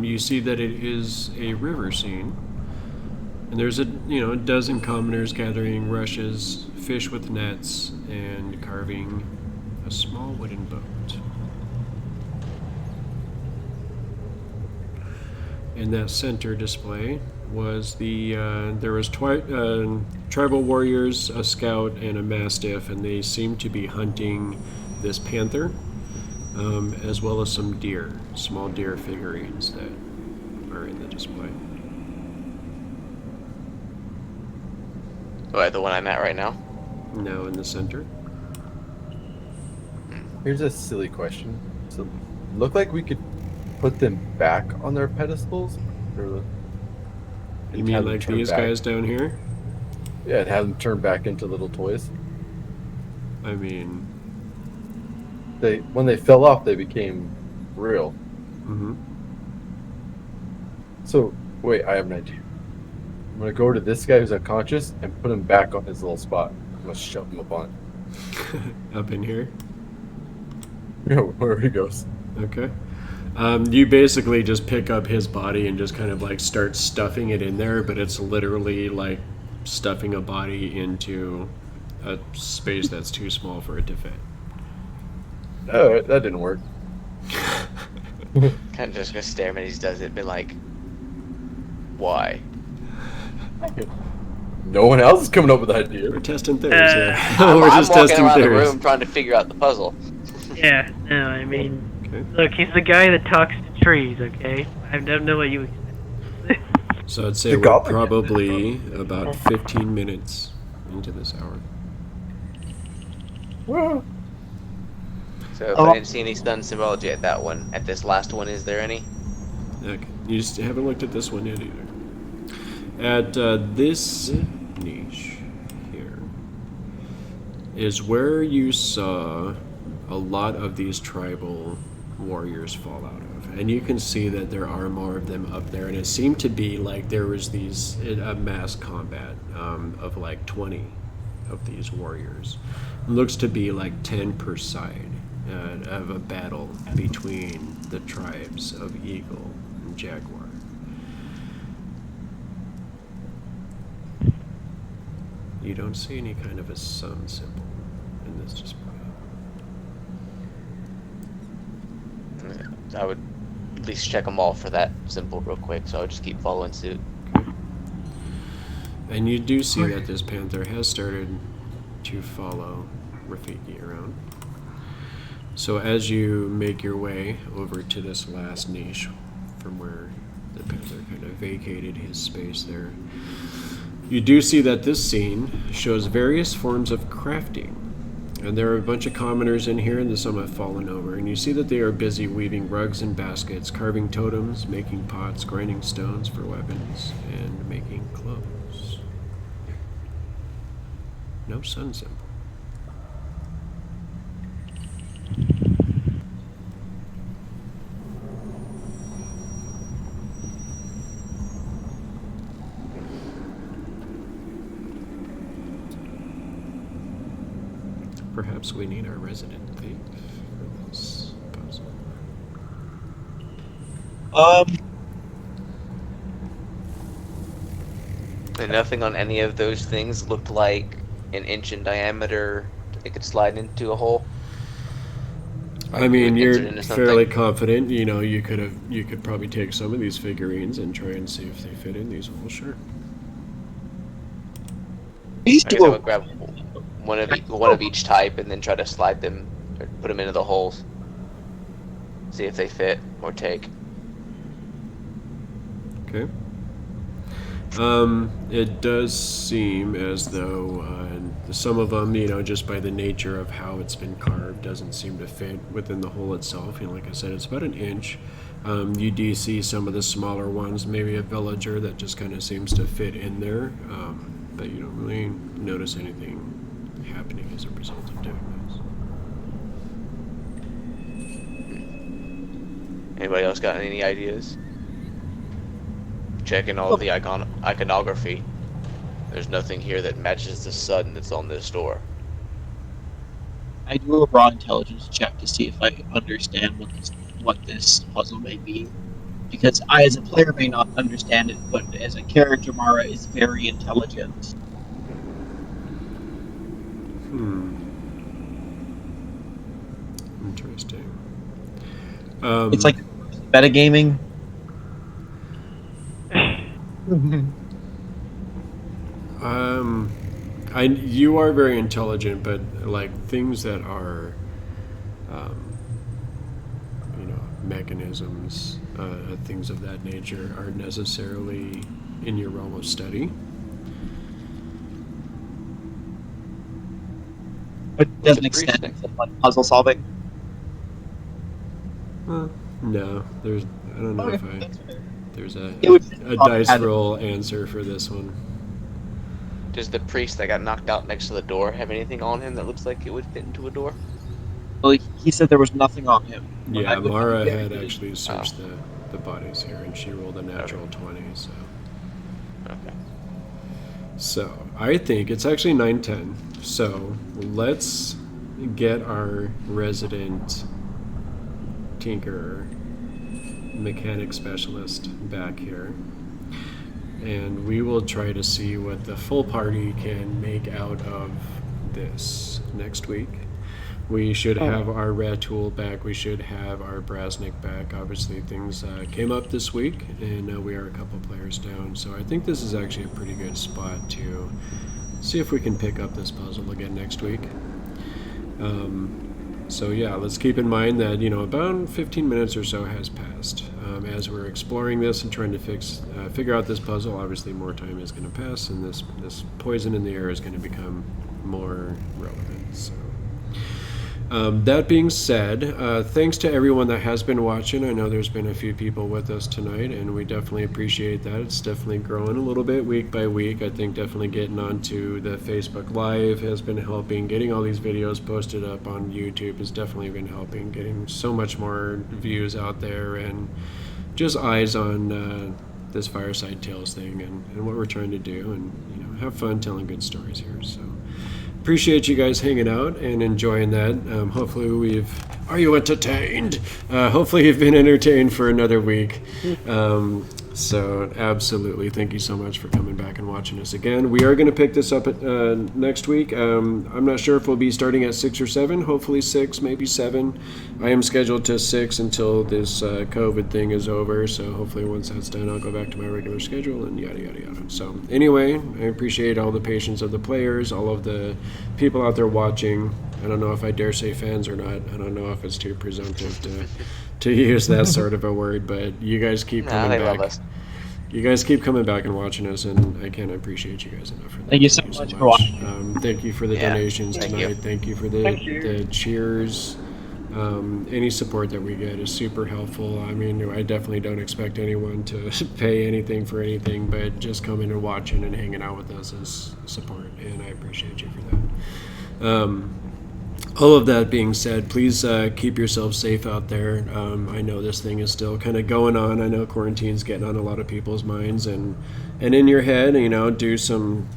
you see that it is a river scene, and there's a dozen commoners gathering rushes, fish with nets, and carving a small wooden boat. In that center display was there was tribal warriors, a scout, and a mastiff, and they seemed to be hunting this panther, as well as some deer, small deer figurines that are in the display. Oh, the one I'm at right now. Now in the center. Here's a silly question. So, look like we could put them back on their pedestals, or You mean have them like turn these back? guys down here? Yeah, and have them turn back into little toys. I mean, When they fell off, they became real. mhm. So, wait, I have an idea. I'm gonna go to this guy who's unconscious and put him back on his little spot. I'm gonna shove him up on Up in here. wherever he goes. Okay. You basically just pick up his body and just kind of like start stuffing it in there, but it's literally like stuffing a body into a space that's too small for it to fit. Oh, that didn't work. Kind of just gonna stare him and he does it, be like, why? No one else is coming up with ideas. We're testing theories here. I'm We're just walking testing around the theories. room trying to figure out the puzzle. Yeah, no, I mean, Okay. look, he's the guy that talks to trees, okay? I don't know what you expect. So I'd say The we're goblin. probably about 15 minutes into this hour. So if I didn't see any stun symbology at that one, at this last one, is there any? Okay. You just haven't looked at this one yet either. At this niche here is where you saw a lot of these tribal warriors fall out of. And you can see that there are more of them up there. And it seemed to be like there was a mass combat of like 20 of these warriors. It looks to be like 10 per side of a battle between the tribes of Eagle and Jaguar. You don't see any kind of a sun symbol in this display. I would at least check them all for that symbol real quick, so I would just keep following suit. Okay. And you do see that this panther has started to follow Rafiki around. So as you make your way over to this last niche from where the panther kind of vacated his space there, you do see that this scene shows various forms of crafting. And there are a bunch of commoners in here, and some have fallen over. And you see that they are busy weaving rugs and baskets, carving totems, making pots, grinding stones for weapons, and making clothes. No sun symbol. Perhaps we need our resident thief for this puzzle. And nothing on any of those things looked like an inch in diameter it could slide into a hole. I mean, you're Insert into something. fairly confident. You know, you could probably take some of these figurines and try and see if they fit in these holes. Sure. These I guess two I are would grab one of each type and then try to slide them or put them into the holes. See if they fit or take. Okay. It does seem as though some of them, you know, just by the nature of how it's been carved, doesn't seem to fit within the hole itself. You know, like I said, it's about an inch. You do see some of the smaller ones, maybe a villager that just kind of seems to fit in there, but you don't really notice anything happening as a result of doing this. Anybody else got any ideas? Checking all of the iconography. There's nothing here that matches the sun that's on this door. I do a raw intelligence check to see if I understand what this puzzle may be. Because I, as a player, may not understand it, but as a character, Mara is very intelligent. Interesting. It's like metagaming. You are very intelligent, but like things that are, you know, mechanisms, things of that nature aren't necessarily in your realm of study. But it doesn't What's a extend priest to like puzzle solving. No, I don't know if there's a It would dice roll answer for this one. Does the priest that got knocked out next to the door have anything on him that looks like it would fit into a door? Well, he said there was nothing on him. But Yeah, I would Mara be very had good- actually searched the bodies here, and she rolled a natural 20, so. Okay. So, I think it's actually 9:10. So, let's get our resident tinkerer, mechanic specialist back here. And we will try to see what the full party can make out of this next week. We should have our Ratul back. We should have our Brasnic back. Obviously, things came up this week, and we are a couple players down. So I think this is actually a pretty good spot to see if we can pick up this puzzle again next week. So yeah, let's keep in mind that, you know, about 15 minutes or so has passed. As we're exploring this and trying to figure out this puzzle, obviously more time is going to pass, and this poison in the air is going to become more relevant. So. That being said, thanks to everyone that has been watching. I know there's been a few people with us tonight, and we definitely appreciate that. It's definitely growing a little bit week by week. I think definitely getting onto the Facebook Live has been helping. Getting all these videos posted up on YouTube has definitely been helping. Getting so much more views out there and just eyes on this Fireside Tales thing and what we're trying to do, and, you know, have fun telling good stories here. So. Appreciate you guys hanging out and enjoying that. Hopefully are you entertained? Hopefully you've been entertained for another week. So absolutely, thank you so much for coming back and watching us again. We are going to pick this up next week. I'm not sure if we'll be starting at 6 or 7. Hopefully 6, maybe 7. I am scheduled to 6 until this COVID thing is over. So hopefully once that's done, I'll go back to my regular schedule and yada, yada, yada. So anyway, I appreciate all the patience of the players, all of the people out there watching. I don't know if I dare say fans or not. I don't know if it's too presumptive to use that sort of a word, but you guys keep coming they back. love us. You guys keep coming back and watching us, and I can't appreciate you guys enough for that. Thank you so much for watching. Thank you for the Yeah, donations thank tonight. you. Thank you for the cheers. Any support that we get is super helpful. I mean, I definitely don't expect anyone to pay anything for anything, but just coming and watching and hanging out with us is support, and I appreciate you for that. All of that being said, please keep yourselves safe out there. I know this thing is still kind of going on. I know quarantine's getting on a lot of people's minds, and in your head, you know, do some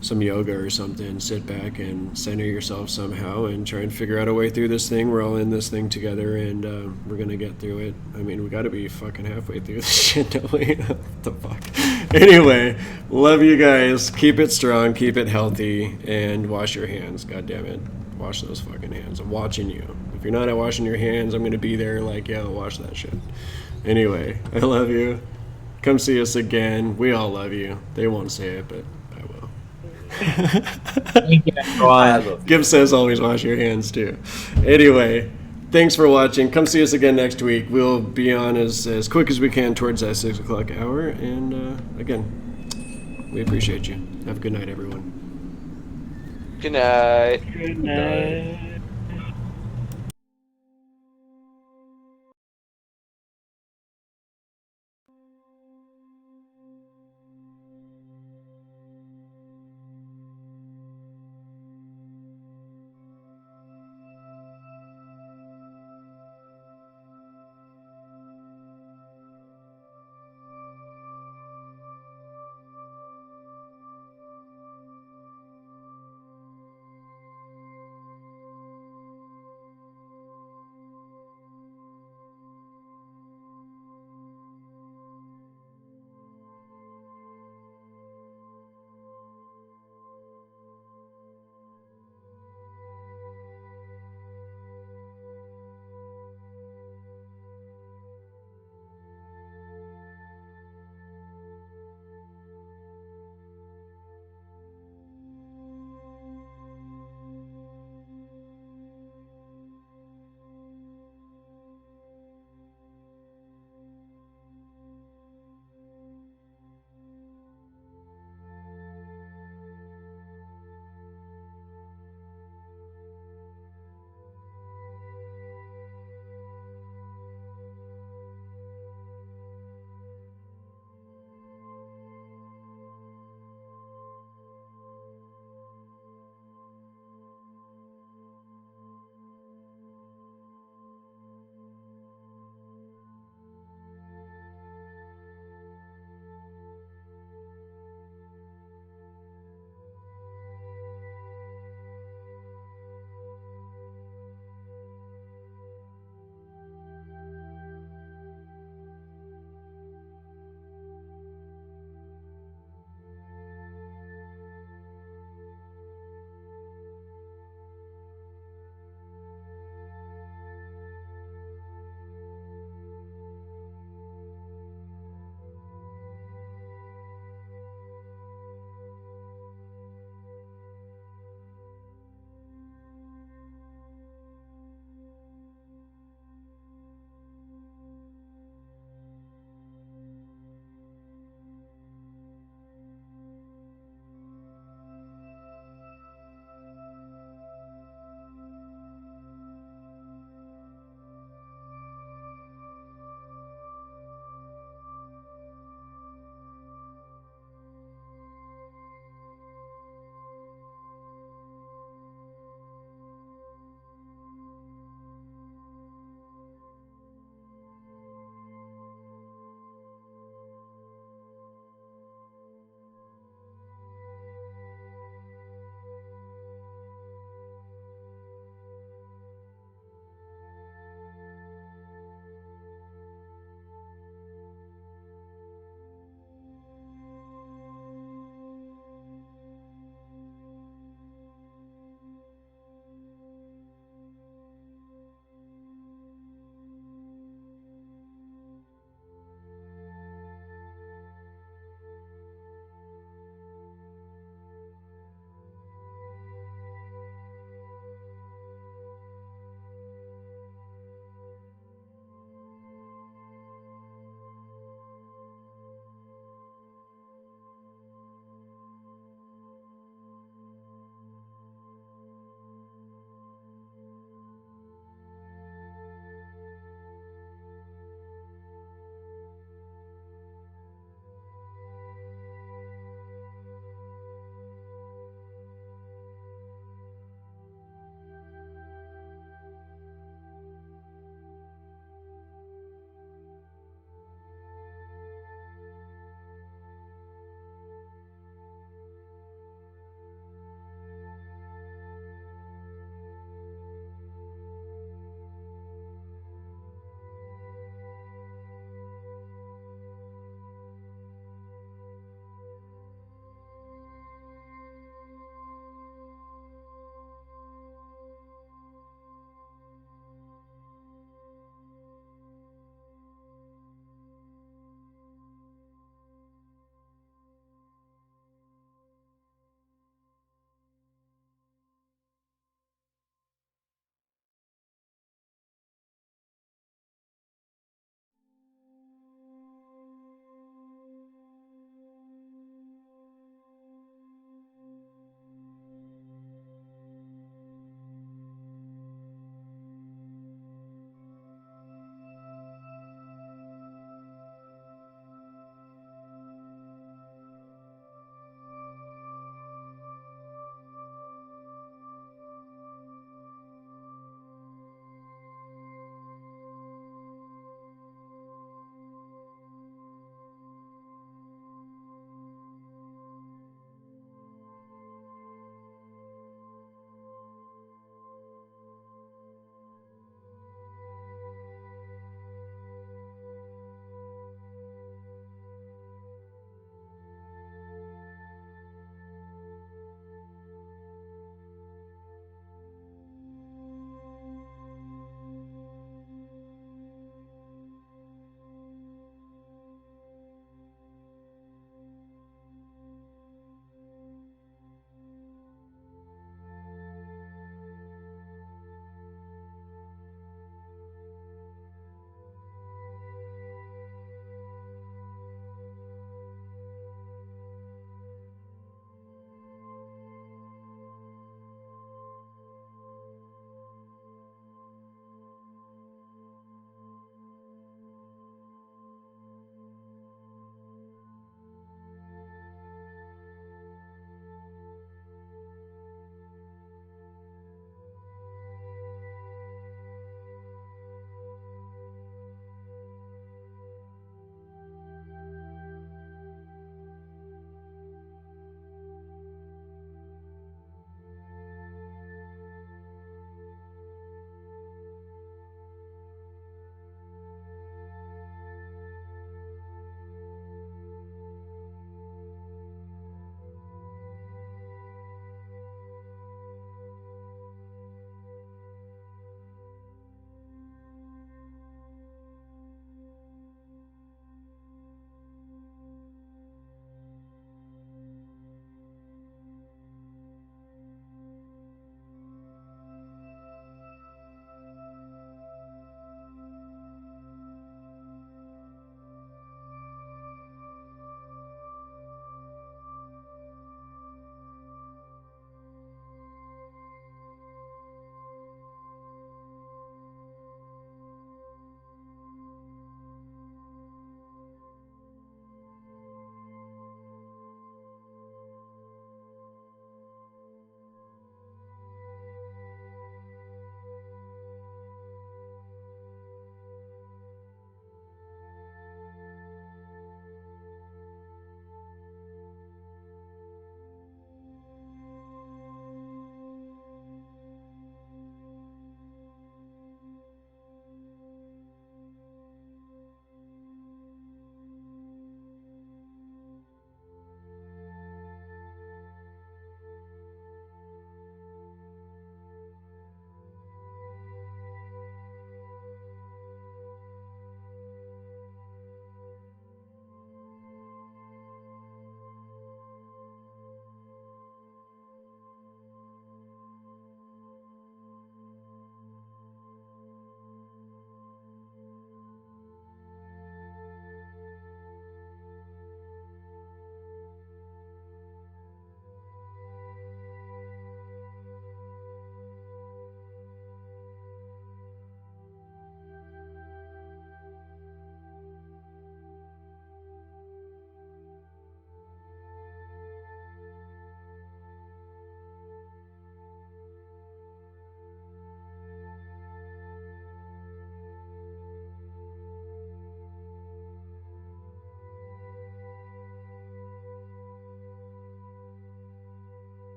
yoga or something. Sit back and center yourself somehow and try and figure out a way through this thing. We're all in this thing together, and we're gonna get through it. I mean, we got to be fucking halfway through this shit, don't we? What the fuck? Anyway, love you guys. Keep it strong, keep it healthy, and wash your hands. God damn it. Wash those fucking hands. I'm watching you. If you're not at washing your hands, I'm going to be there like, yeah, wash that shit. Anyway, I love you. Come see us again. We all love you. They won't say it, but I will. Thank you, everyone. Gibb says always wash your hands too. Anyway, thanks for watching. Come see us again next week. We'll be on as quick as we can towards that 6 o'clock hour. And again, we appreciate you. Have a good night, everyone. Good night. Good night.